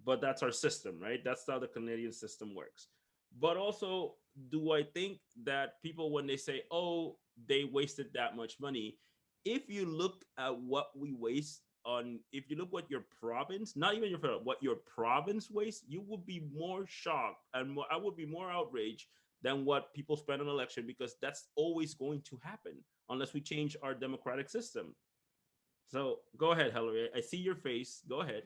Speaker 1: but that's our system, right? That's how the Canadian system works. But also, do I think that people, when they say, oh, they wasted that much money, if you look at what we waste on, if you look what your province, not even your federal, what your province wastes, you would be more shocked and I would be more outraged than what people spend on election, because that's always going to happen unless we change our democratic system. So go ahead, Hillary. I see your face. Go ahead.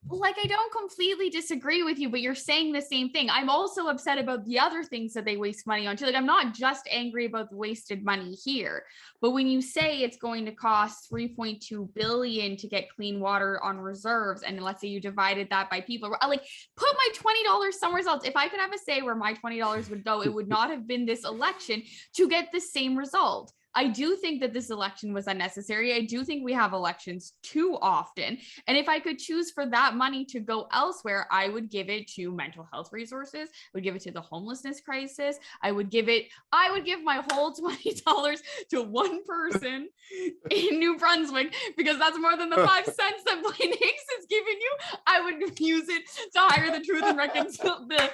Speaker 2: Like, I don't completely disagree with you, but you're saying the same thing. I'm also upset about the other things that they waste money on too. Like, I'm not just angry about the wasted money here, but when you say it's going to cost 3.2 billion to get clean water on reserves, and let's say you divided that by people, like, put my $20 somewhere else. If I could have a say where my $20 would go, it would not have been this election to get the same result. I do think that this election was unnecessary. I do think we have elections too often. And if I could choose for that money to go elsewhere, I would give it to mental health resources. I would give it to the homelessness crisis. I would give my whole $20 to one person in New Brunswick, because that's more than the 5 cents that Blaine Higgs has given you. I would use it to hire the truth and reconcile the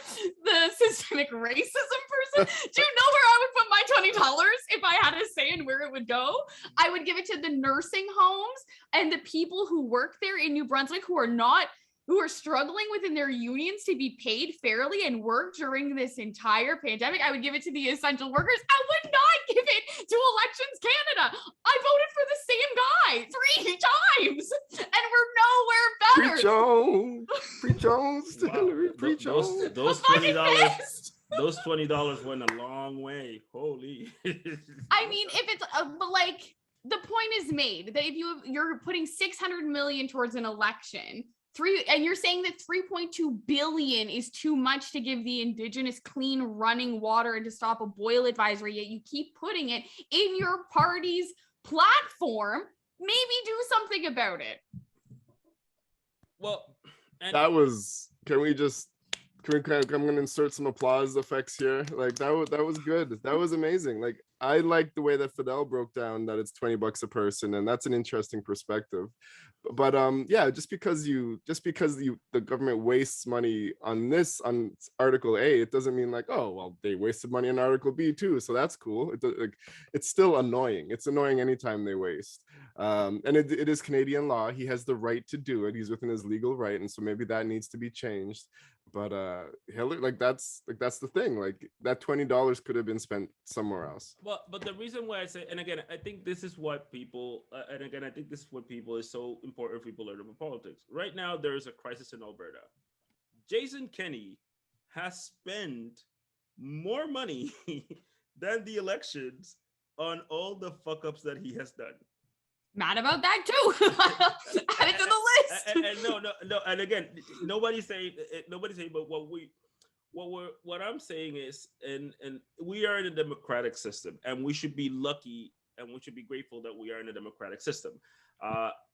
Speaker 2: systemic racism person. Do you know where I would put my $20 if I had a say and where it would go? I would give it to the nursing homes and the people who work there in New Brunswick who are not who are struggling within their unions to be paid fairly and work during this entire pandemic, I would give it to the essential workers. I would not give it to Elections Canada. I voted for the same guy 3 times and we're nowhere better.
Speaker 3: Free Jones, free Jones,
Speaker 1: Wow.
Speaker 3: free Jones.
Speaker 1: Those $20, those $20 went a long way. Holy.
Speaker 2: I mean, if it's but like the point is made that if you're putting 600 million towards an election, and you're saying that 3.2 billion is too much to give the Indigenous clean running water and to stop a boil advisory, yet you keep putting it in your party's platform, maybe do something about it.
Speaker 1: Well,
Speaker 3: that was. Can we I'm going to insert some applause effects here. Like that was good. That was amazing. Like I like the way that Fidel broke down that it's $20 a person, and that's an interesting perspective. But yeah, just because the government wastes money on Article A, it doesn't mean like, oh well, they wasted money on Article B too, so that's cool. It's still annoying. It's annoying anytime they waste. And it is Canadian law. He has the right to do it. He's within his legal right, and so maybe that needs to be changed. But Hillary, that's the thing. Like that $20 could have been spent somewhere else.
Speaker 1: Well, but the reason why I say, and again, I think this is what people, is so important for people learn about politics. Right now, there is a crisis in Alberta. Jason Kenney has spent more money than the elections on all the fuck ups that he has done.
Speaker 2: Mad about that too. Add it to the list.
Speaker 1: And no. And again, nobody's saying, but what I'm saying is, and we are in a democratic system, and we should be lucky and we should be grateful that we are in a democratic system.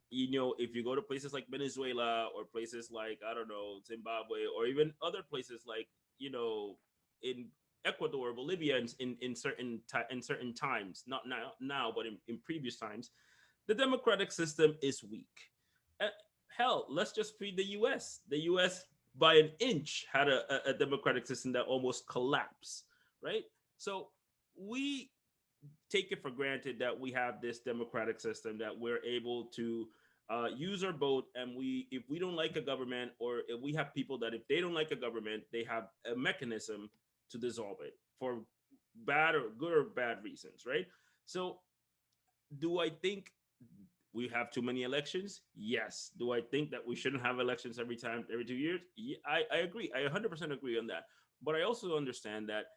Speaker 1: If you go to places like Venezuela or places like, I don't know, Zimbabwe, or even other places like, in Ecuador, Bolivia, in certain times, not now, but in previous times, the democratic system is weak. Hell, let's just feed the U.S. The U.S. by an inch had a democratic system that almost collapsed, right? So we take it for granted that we have this democratic system, that we're able to use our vote, and if we don't like a government, or if we have people that if they don't like a government, they have a mechanism to dissolve it for good or bad reasons, right? So do I think we have too many elections? Yes. Do I think that we shouldn't have elections every 2 years? Yeah, I agree. I 100% agree on that. But I also understand that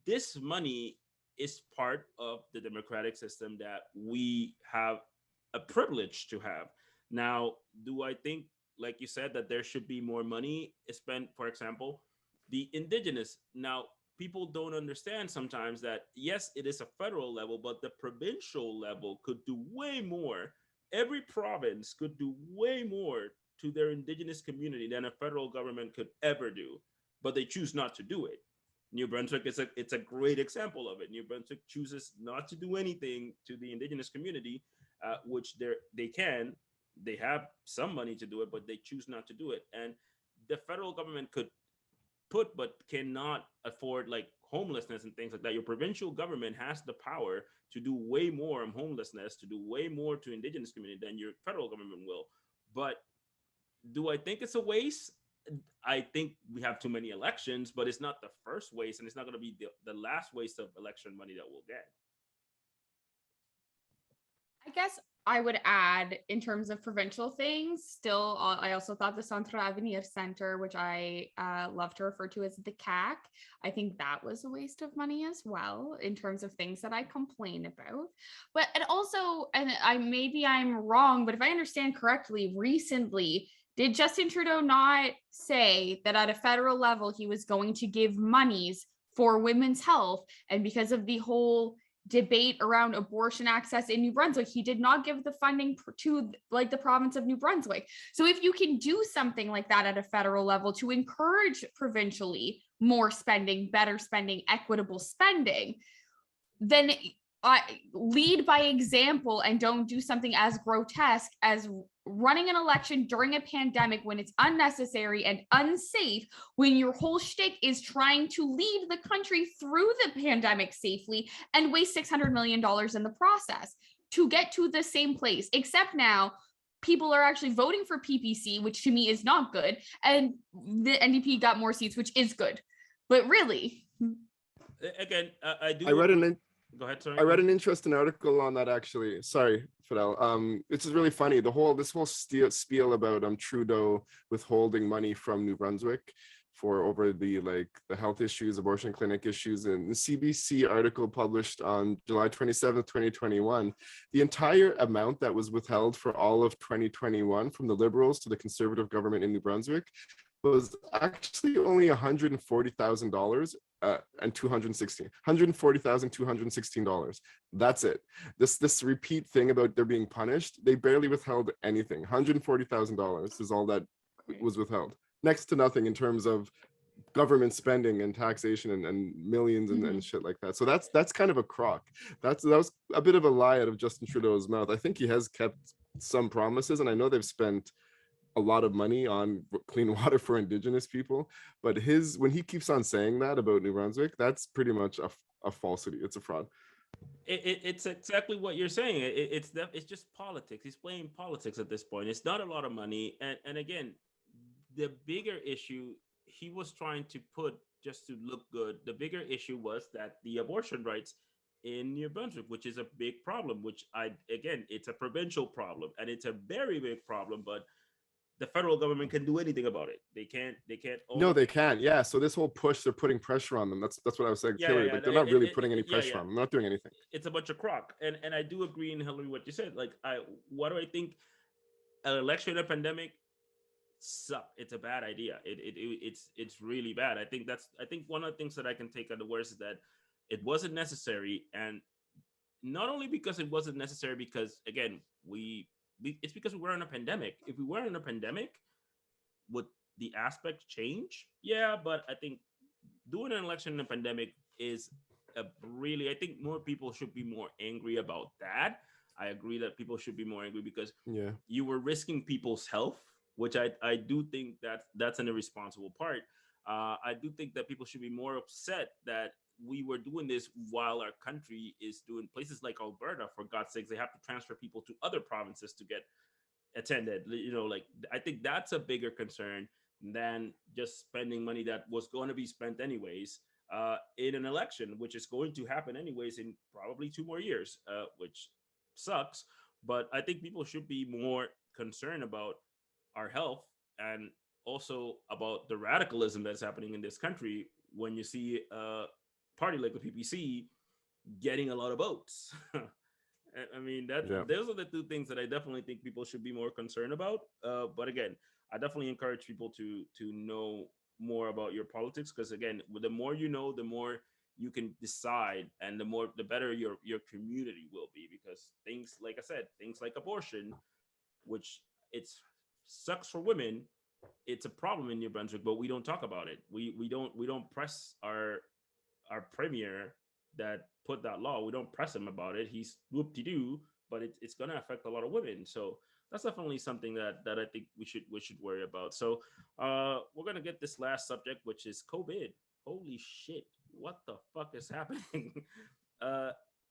Speaker 1: this money is part of the democratic system that we have a privilege to have. Now, do I think, like you said, that there should be more money spent, for example, the Indigenous? Now, people don't understand sometimes that, yes, it is a federal level, but the provincial level could do way more. Every province could do way more to their Indigenous community than a federal government could ever do, but they choose not to do it. New Brunswick it's a great example of it. New Brunswick chooses not to do anything to the Indigenous community, which they have some money to do it, but they choose not to do it. And the federal government could but cannot afford like homelessness and things like that. Your provincial government has the power to do way more on homelessness, to do way more to Indigenous community than your federal government will. But do I think it's a waste? I think we have too many elections, but it's not the first waste, and it's not going to be the last waste of election money that we'll get.
Speaker 2: I guess I would add, in terms of provincial things, still, I also thought the Centre Avenir Center, which I love to refer to as the CAC, I think that was a waste of money as well, in terms of things that I complain about. But it also, and maybe I'm wrong, but if I understand correctly, recently, did Justin Trudeau not say that at a federal level, he was going to give monies for women's health? And because of the whole debate around abortion access in New Brunswick, he did not give the funding to like the province of New Brunswick. So if you can do something like that at a federal level to encourage provincially more spending, better spending, equitable spending, then lead by example and don't do something as grotesque as running an election during a pandemic when it's unnecessary and unsafe, when your whole shtick is trying to lead the country through the pandemic safely, and waste $600 million in the process to get to the same place. Except now, people are actually voting for PPC, which to me is not good. And the NDP got more seats, which is good. But really,
Speaker 1: Again, I do.
Speaker 3: I read an
Speaker 1: Go ahead, sorry.
Speaker 3: I read an interesting article on that actually. Sorry, Fidel. It's really funny. This whole spiel about Trudeau withholding money from New Brunswick for over the health issues, abortion clinic issues, and the CBC article published on July 27th, 2021. The entire amount that was withheld for all of 2021 from the Liberals to the Conservative government in New Brunswick was actually only $140,000 and $140,216. That's it. This repeat thing about they're being punished, they barely withheld anything. $140,000 is all that was withheld. Next to nothing in terms of government spending and taxation and millions and shit like that. So that's kind of a crock. That was a bit of a lie out of Justin Trudeau's mouth. I think he has kept some promises, and I know they've spent a lot of money on clean water for Indigenous people, but when he keeps on saying that about New Brunswick, that's pretty much a falsity. It's a fraud.
Speaker 1: It's exactly what you're saying. It's just politics. He's playing politics at this point. It's not a lot of money, and again, the bigger issue he was trying to put just to look good. The bigger issue was that the abortion rights in New Brunswick, which is a big problem. It's a provincial problem, and it's a very big problem, but the federal government can do anything about it. They can't.
Speaker 3: No, they can't. Yeah. So this whole push, they're putting pressure on them. That's what I was saying. Like they're not really putting any pressure on them. They're not doing anything.
Speaker 1: It's a bunch of crock. And I do agree in Hillary what you said. What do I think? An election in a pandemic suck. It's a bad idea. It's really bad. I think one of the things that I can take on the worst is that it wasn't necessary, and not only because it wasn't necessary, because again it's because we were in a pandemic. If we weren't in a pandemic, would the aspect change? Yeah, but I think doing an election in a pandemic is I think more people should be more angry about that. I agree that people should be more angry because you were risking people's health, which I do think that's an irresponsible part. I do think that people should be more upset that we were doing this while our country is doing places like Alberta, for God's sakes, they have to transfer people to other provinces to get attended. I think that's a bigger concern than just spending money that was going to be spent anyways in an election, which is going to happen anyways in probably 2 more years, which sucks. But I think people should be more concerned about our health and also about the radicalism that's happening in this country when you see party like the PPC getting a lot of votes. I mean, those are the two things that I definitely think people should be more concerned about. But again, I definitely encourage people to know more about your politics, because again, the more you know, the more you can decide, and the better your community will be. Because things, like I said, things like abortion, which it sucks for women, it's a problem in New Brunswick, but we don't talk about it. We don't press our premier that put that law. We don't press him about it. He's whoop-de-doo, but it's going to affect a lot of women. So that's definitely something that I think we should worry about. So we're going to get this last subject, which is COVID. Holy shit, what the fuck is happening?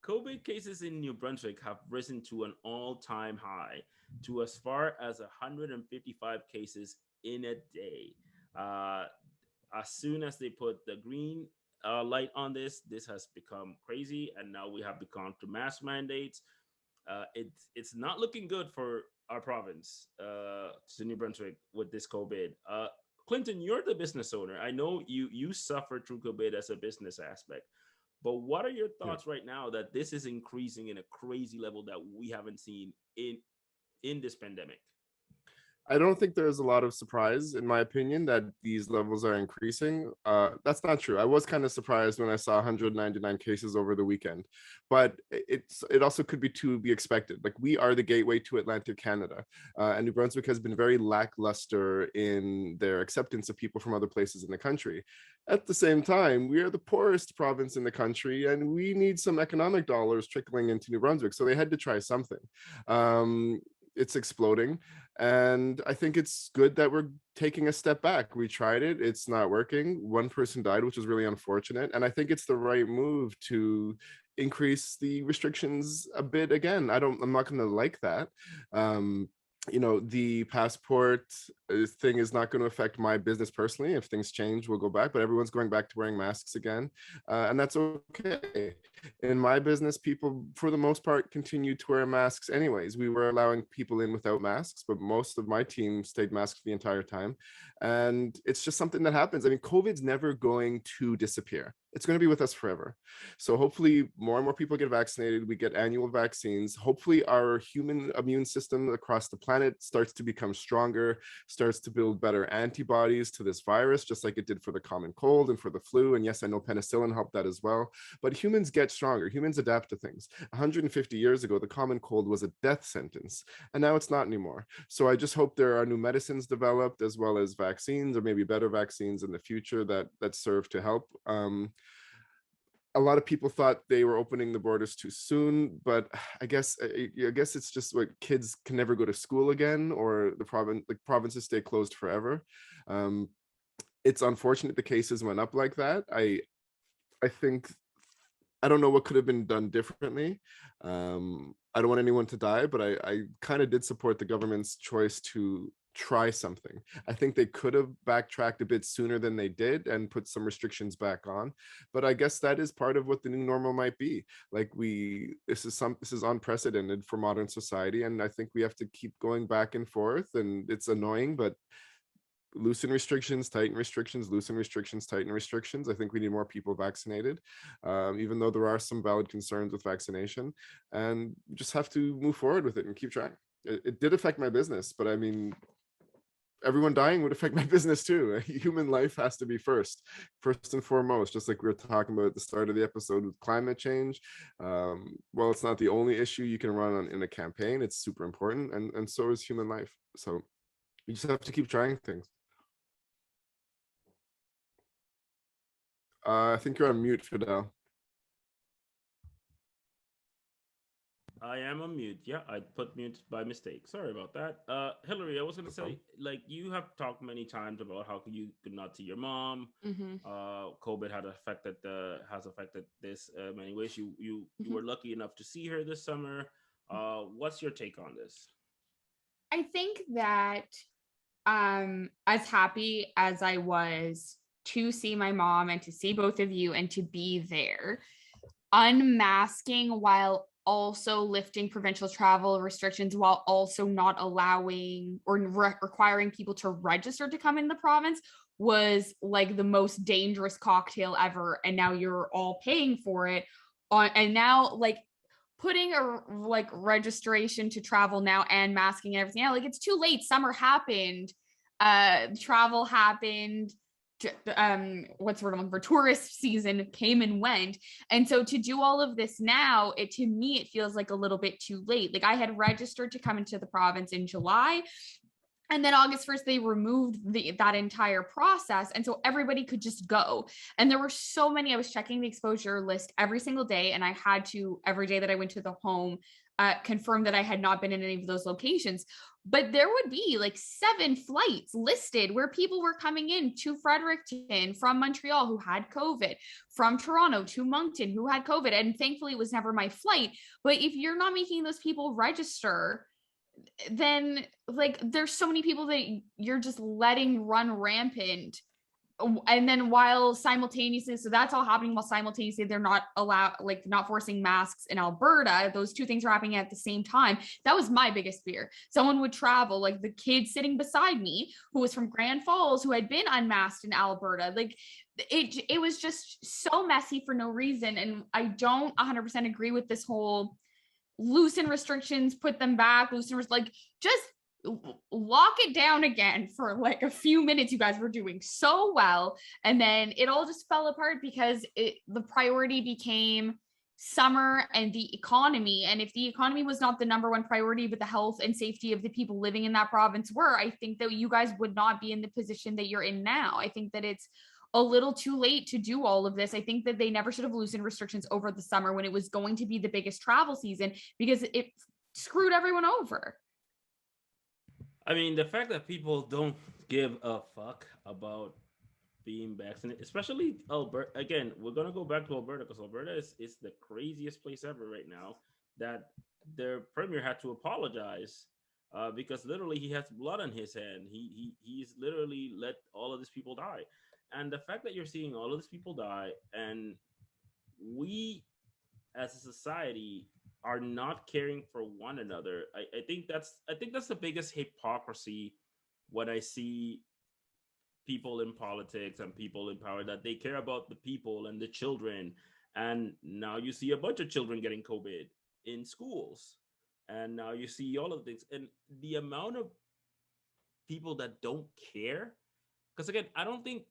Speaker 1: COVID cases in New Brunswick have risen to an all-time high, to as far as 155 cases in a day. As soon as they put the green light on this has become crazy, and now we have become to mass mandates. It's not looking good for our province, to New Brunswick, with this COVID. Clinton, you're the business owner. I know you suffered through COVID as a business aspect, but what are your thoughts right now that this is increasing in a crazy level that we haven't seen in this pandemic?
Speaker 3: I don't think there's a lot of surprise, in my opinion, that these levels are increasing. That's not true. I was kind of surprised when I saw 199 cases over the weekend, but it also could be to be expected. Like, we are the gateway to Atlantic Canada, and New Brunswick has been very lackluster in their acceptance of people from other places in the country. At the same time, we are the poorest province in the country, and we need some economic dollars trickling into New Brunswick, so they had to try something. It's exploding, and I think it's good that we're taking a step back. We tried it, it's not working. One person died, which is really unfortunate, and I think it's the right move to increase the restrictions a bit again. I'm not going to like that, the passport thing is not going to affect my business personally. If things change, we'll go back, but everyone's going back to wearing masks again. And that's okay. In my business, people, for the most part, continued to wear masks anyways. We were allowing people in without masks, but most of my team stayed masked the entire time. And it's just something that happens. I mean, COVID's never going to disappear. It's going to be with us forever. So hopefully more and more people get vaccinated. We get annual vaccines. Hopefully our human immune system across the planet starts to become stronger, starts to build better antibodies to this virus, just like it did for the common cold and for the flu. And yes, I know penicillin helped that as well. But humans get stronger. Humans adapt to things. 150 years ago, the common cold was a death sentence, and now it's not anymore. So I just hope there are new medicines developed, as well as vaccines, or maybe better vaccines in the future that serve to help. A lot of people thought they were opening the borders too soon, but I guess it's just what kids can never go to school again, or the provinces stay closed forever. Um, it's unfortunate the cases went up like that. I think I don't know what could have been done differently. I don't want anyone to die, but I kind of did support the government's choice to try something. I think they could have backtracked a bit sooner than they did and put some restrictions back on. But I guess that is part of what the new normal might be. Like this is unprecedented for modern society, and I think we have to keep going back and forth. And it's annoying, but loosen restrictions, tighten restrictions, loosen restrictions, tighten restrictions. I think we need more people vaccinated, even though there are some valid concerns with vaccination, and we just have to move forward with it and keep trying. It did affect my business, but I mean, everyone dying would affect my business too. Human life has to be first and foremost, just like we were talking about at the start of the episode with climate change. Well, it's not the only issue you can run on in a campaign. It's super important, and so is human life. So you just have to keep trying things. I think you're on mute, Fidel.
Speaker 1: I am on mute. Yeah, I put mute by mistake. Sorry about that. Hillary, I was gonna
Speaker 3: No
Speaker 1: say,
Speaker 3: problem.
Speaker 1: like, you have talked many times about how you could not see your mom.
Speaker 2: Mm-hmm.
Speaker 1: COVID has affected this many ways. You
Speaker 2: Mm-hmm.
Speaker 1: were lucky enough to see her this summer. What's your take on this?
Speaker 2: I think that as happy as I was to see my mom and to see both of you and to be there, unmasking while also lifting provincial travel restrictions, while also not allowing or requiring people to register to come in the province, was like the most dangerous cocktail ever. And now you're all paying for it on, and now like putting a like registration to travel now and masking and everything out, like it's too late. Summer happened, travel happened, what's the word I'm looking for, tourist season came and went. And so to do all of this now, it to me it feels like a little bit too late. Like I had registered to come into the province in July, and then August 1st they removed that entire process, and so everybody could just go. And there were so many, I was checking the exposure list every single day, and I had to, every day that I went to the home, confirm that I had not been in any of those locations. But there would be like 7 flights listed where people were coming in to Fredericton from Montreal who had COVID, from Toronto to Moncton who had COVID. And thankfully, it was never my flight. But if you're not making those people register, then like there's so many people that you're just letting run rampant. And then while simultaneously, so that's all happening while simultaneously they're not allowed, like not forcing masks in Alberta. Those two things are happening at the same time. That was my biggest fear. Someone would travel, like the kid sitting beside me who was from Grand Falls, who had been unmasked in Alberta. Like it was just so messy for no reason. And I don't 100% agree with this whole loosen restrictions, put them back, like just lock it down again for like a few minutes. You guys were doing so well, and then it all just fell apart because the priority became summer and the economy. And if the economy was not the number one priority, but the health and safety of the people living in that province were, I think that you guys would not be in the position that you're in now. I think that it's a little too late to do all of this. I think that they never should have loosened restrictions over the summer when it was going to be the biggest travel season, because it screwed everyone over.
Speaker 1: I mean, the fact that people don't give a fuck about being vaccinated, especially Alberta. Again, we're gonna go back to Alberta because Alberta is the craziest place ever right now. That their premier had to apologize because literally he has blood on his hand. He's literally let all of these people die, and the fact that you're seeing all of these people die, and we as a society are not caring for one another. I think that's the biggest hypocrisy when I see people in politics and people in power, that they care about the people and the children. And now you see a bunch of children getting COVID in schools. And now you see all of things. And the amount of people that don't care, because again, I don't think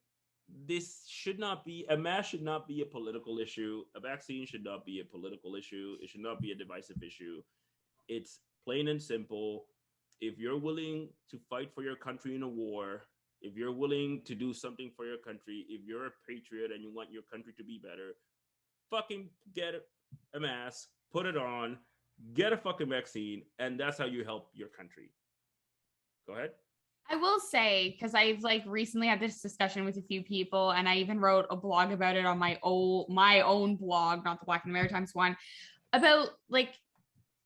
Speaker 1: this should not be a mask should not be a political issue. A vaccine should not be a political issue. It should not be a divisive issue. It's plain and simple. If you're willing to fight for your country in a war, if you're willing to do something for your country, if you're a patriot and you want your country to be better, fucking get a mask, put it on, get a fucking vaccine, and that's how you help your country. Go ahead.
Speaker 2: I will say, because I've like recently had this discussion with a few people, and I even wrote a blog about it on my own blog, not the Black and Maritimes one, about like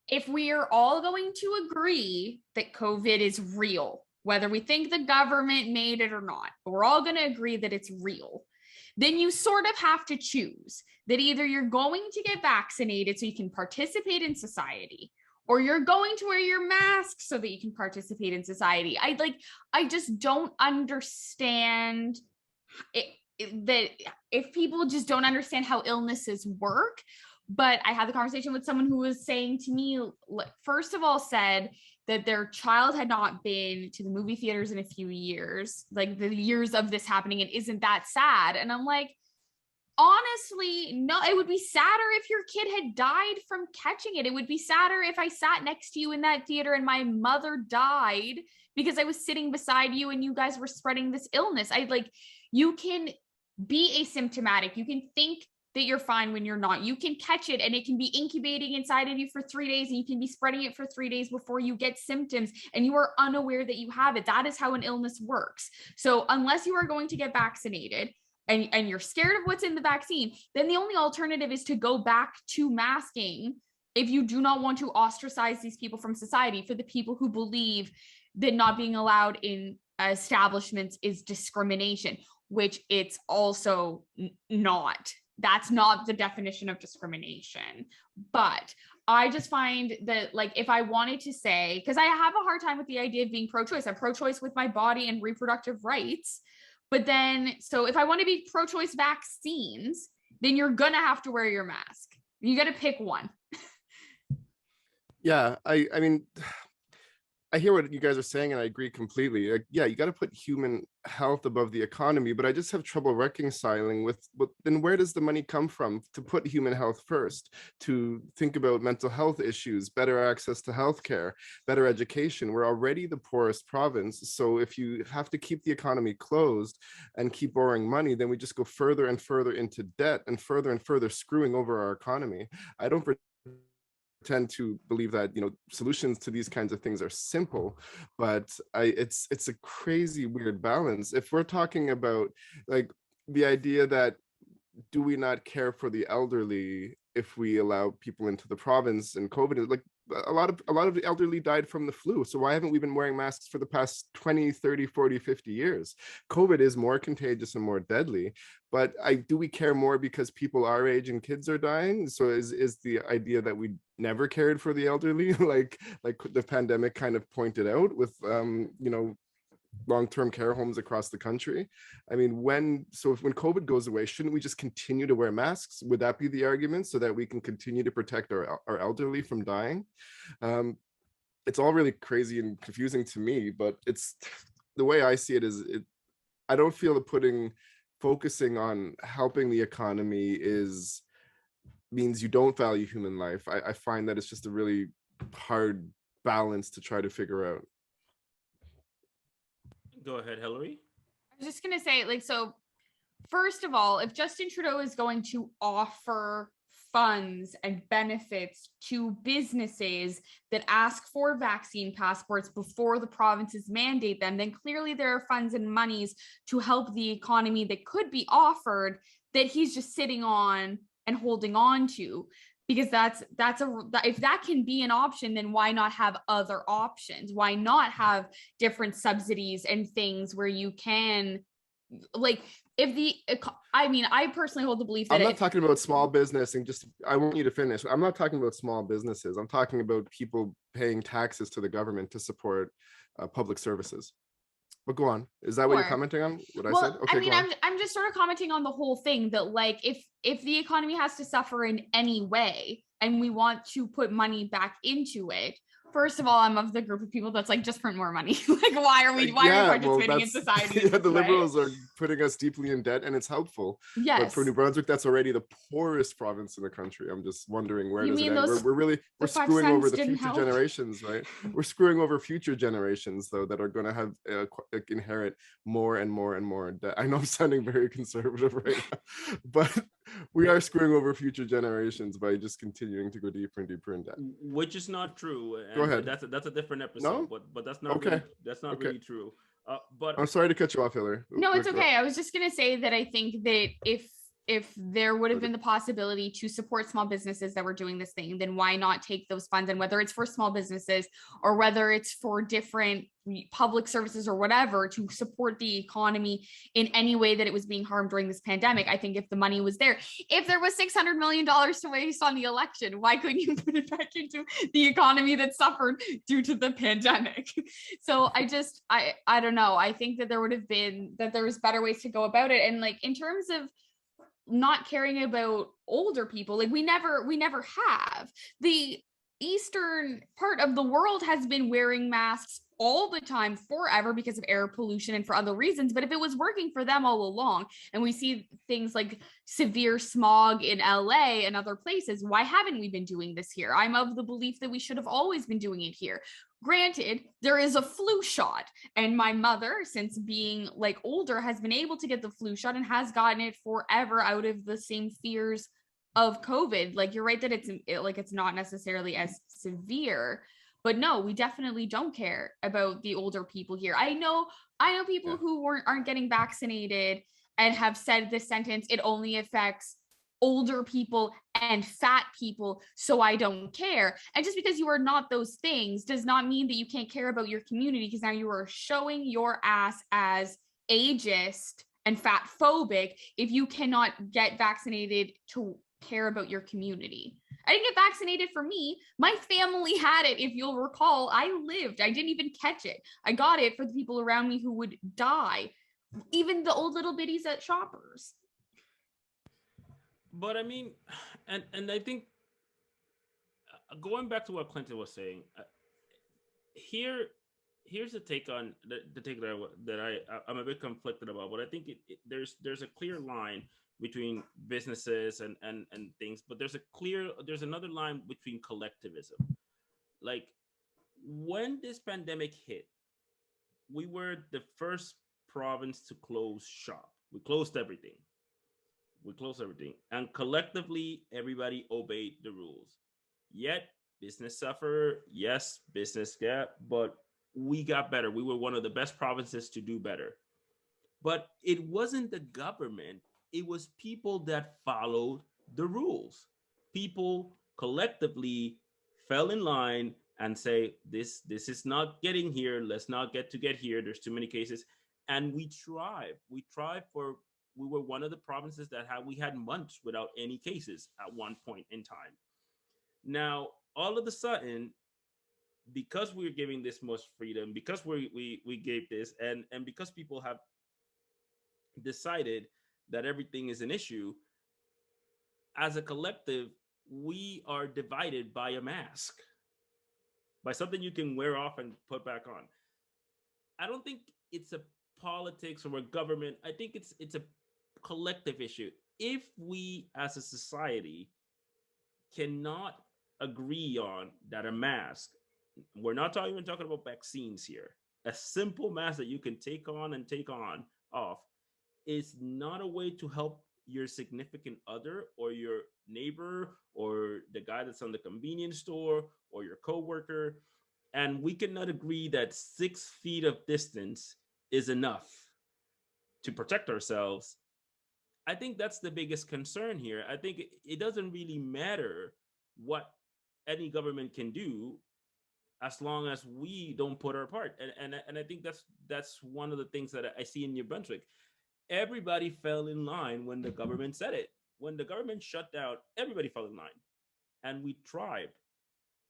Speaker 2: if we are all going to agree that COVID is real, whether we think the government made it or not, but we're all going to agree that it's real, then you sort of have to choose that either you're going to get vaccinated so you can participate in society, or you're going to wear your mask so that you can participate in society. I just don't understand that if people just don't understand how illnesses work. But I had the conversation with someone who was saying to me, first of all, said that their child had not been to the movie theaters in a few years, like the years of this happening, and isn't that sad? And I'm like, honestly, no, it would be sadder if your kid had died from catching it. It would be sadder if I sat next to you in that theater and my mother died because I was sitting beside you and you guys were spreading this illness. You can be asymptomatic. You can think that you're fine when you're not. You can catch it and it can be incubating inside of you for 3 days, and you can be spreading it for 3 days before you get symptoms and you are unaware that you have it. That is how an illness works. So unless you are going to get vaccinated and you're scared of what's in the vaccine, then the only alternative is to go back to masking if you do not want to ostracize these people from society. For the people who believe that not being allowed in establishments is discrimination, which it's also not. That's not the definition of discrimination. But I just find that, like, if I wanted to say, because I have a hard time with the idea of being pro-choice, I'm pro-choice with my body and reproductive rights. But then, so if I want to be pro-choice vaccines, then you're going to have to wear your mask. You got to pick one.
Speaker 3: Yeah, I mean, I hear what you guys are saying, and I agree completely. Like, yeah, you got to put human health above the economy, but I just have trouble reconciling with then where does the money come from to put human health first, to think about mental health issues, better access to healthcare, better education. We're already the poorest province. So if you have to keep the economy closed and keep borrowing money, then we just go further and further into debt and further screwing over our economy. I don't tend to believe that solutions to these kinds of things are simple, but it's a crazy weird balance. If we're talking about like the idea that do we not care for the elderly if we allow people into the province and COVID, like a lot of the elderly died from the flu. So why haven't we been wearing masks for the past 20, 30, 40, 50 years? COVID is more contagious and more deadly, but do we care more because people our age and kids are dying? So is the idea that we never cared for the elderly, like the pandemic kind of pointed out with long-term care homes across the country. I mean, when COVID goes away, shouldn't we just continue to wear masks? Would that be the argument, so that we can continue to protect our elderly from dying? It's all really crazy and confusing to me, but it's the way I see it is I don't feel that focusing on helping the economy means you don't value human life. I find that it's just a really hard balance to try to figure out.
Speaker 1: Go ahead, Hillary.
Speaker 2: I was just going to say, so first of all, if Justin Trudeau is going to offer funds and benefits to businesses that ask for vaccine passports before the provinces mandate them, then clearly there are funds and monies to help the economy that could be offered that he's just sitting on and holding on to. because if that can be an option, then why not have other options? Why not have different subsidies and things where you can, like, if the, I mean, I personally hold the belief that
Speaker 3: I'm not talking about small business, and just I want you to finish. I'm not talking about small businesses. I'm talking about people paying taxes to the government to support public services. But go on. Is that what you're
Speaker 2: Sure.
Speaker 3: commenting on? What I said?
Speaker 2: Well,
Speaker 3: Okay,
Speaker 2: I mean,
Speaker 3: go on.
Speaker 2: I'm just sort of commenting on the whole thing that, like, if the economy has to suffer in any way and we want to put money back into it, first of all, I'm of the group of people that's like, just print more money. Like, why are we participating in society?
Speaker 3: Yeah, the liberals are putting us deeply in debt, and it's helpful.
Speaker 2: Yes.
Speaker 3: But for New Brunswick, that's already the poorest province in the country. I'm just wondering, where does it end? We're screwing over the future generations, right? We're screwing over future generations, though, that are going to have inherit more and more and more debt. I know I'm sounding very conservative right now, but we are screwing over future generations by just continuing to go deeper and deeper in debt.
Speaker 1: Which is not true. And
Speaker 3: go ahead.
Speaker 1: That's a different episode.
Speaker 3: No?
Speaker 1: But that's not
Speaker 3: okay.
Speaker 1: really, that's not really true. But
Speaker 3: I'm sorry to cut you off, Hillary.
Speaker 2: No, it's okay. I was just gonna say that I think that if there would have been the possibility to support small businesses that were doing this thing, then why not take those funds? And whether it's for small businesses or whether it's for different public services or whatever, to support the economy in any way that it was being harmed during this pandemic, I think if the money was there, if there was $600 million to waste on the election, why couldn't you put it back into the economy that suffered due to the pandemic? So I don't know. I think that there was better ways to go about it. And, like, in terms of not caring about older people, like, we never have. The eastern part of the world has been wearing masks all the time forever because of air pollution and for other reasons. But if it was working for them all along, and we see things like severe smog in LA and other places, why haven't we been doing this here? I'm of the belief that we should have always been doing it here. Granted, there is a flu shot, and my mother, since being, like, older, has been able to get the flu shot and has gotten it forever out of the same fears of COVID. Like, you're right that it's not necessarily as severe, but no, we definitely don't care about the older people here. I know people who aren't getting vaccinated and have said this sentence: it only affects older people and fat people, so I don't care. And just because you are not those things does not mean that you can't care about your community, because now you are showing your ass as ageist and fat phobic if you cannot get vaccinated to care about your community. I didn't get vaccinated for me. My family had it. If you'll recall, I didn't even catch it. I got it for the people around me who would die, even the old little biddies at Shoppers.
Speaker 1: But I mean, and I think, going back to what Clinton was saying, here's the take on the take that I'm a bit conflicted about. But I think there's a clear line between businesses and things, but there's another line between collectivism. Like, when this pandemic hit, we were the first province to close shop. We closed everything. And collectively, everybody obeyed the rules. Yet, business suffered. Yes, business got, but we got better. We were one of the best provinces to do better. But it wasn't the government. It was people that followed the rules. People collectively fell in line and say, this is not getting here. Let's not get here. There's too many cases. And we thrived. We were one of the provinces that we had months without any cases at one point in time. Now, all of a sudden, because we're giving this much freedom, because we gave this, and because people have decided that everything is an issue, as a collective, we are divided by a mask, by something you can wear off and put back on. I don't think it's a politics or a government. I think it's a collective issue. If we as a society cannot agree on that a mask, we're not even talking about vaccines here, a simple mask that you can take on and take on off, is not a way to help your significant other or your neighbor or the guy that's on the convenience store or your coworker. And we cannot agree that 6 feet of distance is enough to protect ourselves. I think that's the biggest concern here. I think it doesn't really matter what any government can do as long as we don't put our part. And I think that's one of the things that I see in New Brunswick. Everybody fell in line when the government said it. When the government shut down, everybody fell in line, and we thrived.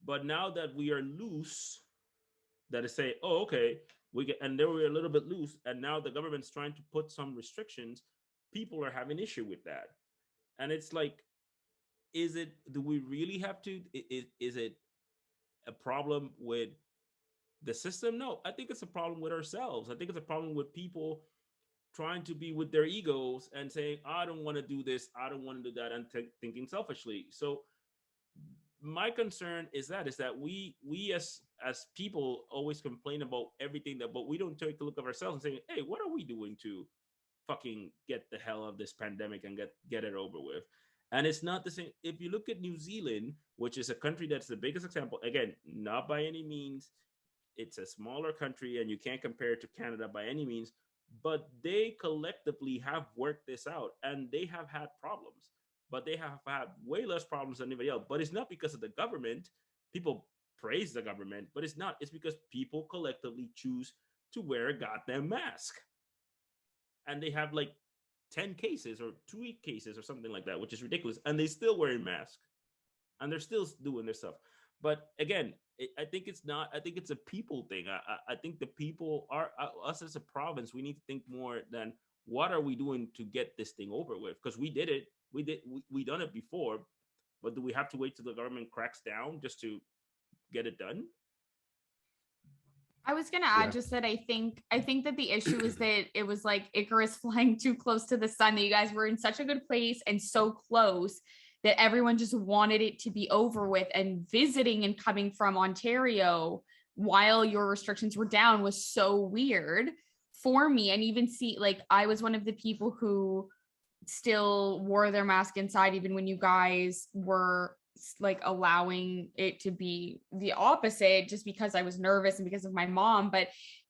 Speaker 1: But now that we are loose, that is say, oh, okay, we get, and they were a little bit loose, and now the government's trying to put some restrictions. People are having issue with that, and it's like, is it? Do we really have to? Is it a problem with the system? No, I think it's a problem with ourselves. I think it's a problem with people trying to be with their egos and saying, I don't want to do this, I don't want to do that, and thinking selfishly. So my concern is that we as people always complain about everything, that but we don't take a look at ourselves and say, hey, what are we doing to fucking get the hell of this pandemic and get it over with? And it's not the same. If you look at New Zealand, which is a country that's the biggest example, again, not by any means, it's a smaller country and you can't compare it to Canada by any means, but they collectively have worked this out, and they have had problems, but they have had way less problems than anybody else. But it's not because of the government. People praise the government, but it's not. It's because people collectively choose to wear a goddamn mask, and they have like 10 cases or 2 cases or something like that, which is ridiculous, and they still wearing masks, and they're still doing their stuff. But again, I think it's not. I think it's a people thing. I think the people are us as a province. We need to think more than what are we doing to get this thing over with, because we did it. We done it before, but do we have to wait till the government cracks down just to get it done?
Speaker 2: I was gonna add
Speaker 3: Yeah.
Speaker 2: just that I think that the issue is that it was like Icarus flying too close to the sun, that you guys were in such a good place and so close that everyone just wanted it to be over with, and visiting and coming from Ontario while your restrictions were down was so weird for me. And even see, like, I was one of the people who still wore their mask inside even when you guys were like allowing it to be the opposite, just because I was nervous and because of my mom. But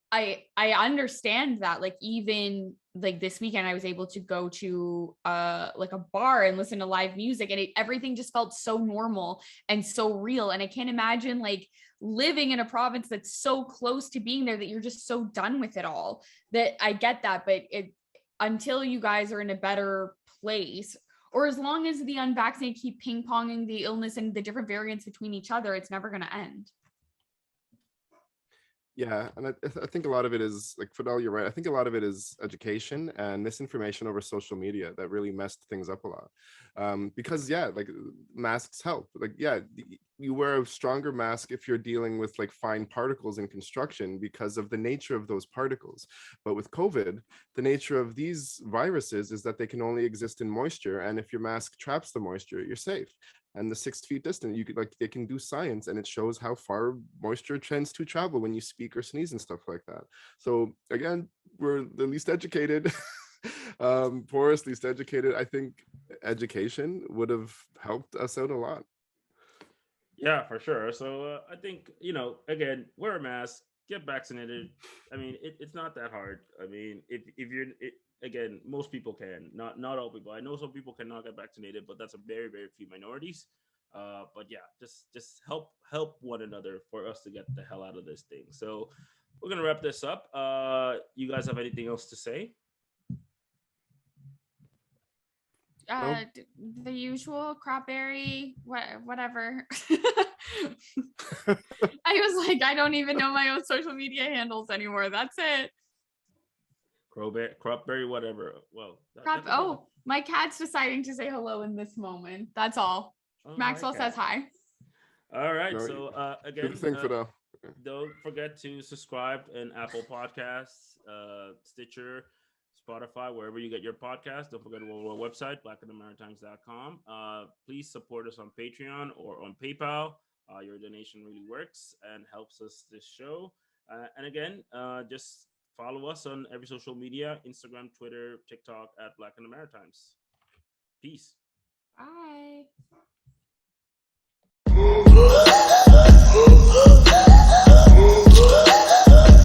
Speaker 2: I understand that, like, even like this weekend I was able to go to like a bar and listen to live music, and everything just felt so normal and so real. And I can't imagine like living in a province that's so close to being there that you're just so done with it all. That I get that, but it, until you guys are in a better place, or as long as the unvaccinated keep ping-ponging the illness and the different variants between each other, it's never going to end.
Speaker 3: Yeah, and I think a lot of it is like, Fidel, you're right. I think a lot of it is education and misinformation over social media that really messed things up a lot. Because yeah, like masks help. Like yeah, you wear a stronger mask if you're dealing with like fine particles in construction because of the nature of those particles. But with COVID, the nature of these viruses is that they can only exist in moisture, and if your mask traps the moisture, you're safe. And the 6 feet distant, you could like, they can do science, and it shows how far moisture tends to travel when you speak or sneeze and stuff like that. So again, we're the least educated, poorest, least educated. I think education would have helped us out a lot.
Speaker 1: Yeah, for sure. So I think, again, wear a mask, get vaccinated. I mean, it's not that hard. I mean, if you're again, most people can, not all people. I know some people cannot get vaccinated, but that's a very very few minorities. But yeah, just help one another for us to get the hell out of this thing. So we're gonna wrap this up. You guys have anything else to say?
Speaker 3: No.
Speaker 2: The usual crapberry, whatever. I was like, I don't even know my own social media handles anymore. That's it.
Speaker 1: Cropberry, whatever. Well,
Speaker 2: Oh, my cat's deciding to say hello in this moment. That's all.
Speaker 1: oh,
Speaker 2: Maxwell says hi.
Speaker 1: All right.
Speaker 3: No,
Speaker 1: So
Speaker 3: do the
Speaker 1: again,
Speaker 3: thing, Fidel.
Speaker 1: don't forget to subscribe in Apple Podcasts, Stitcher, Spotify, wherever you get your podcast. Don't forget our website, blackinthemaritimes.com. Please support us on Patreon or on PayPal. Your donation really works and helps us this show. And again, just follow us on every social media, Instagram, Twitter, TikTok at Black in the Maritimes. Peace.
Speaker 2: Bye.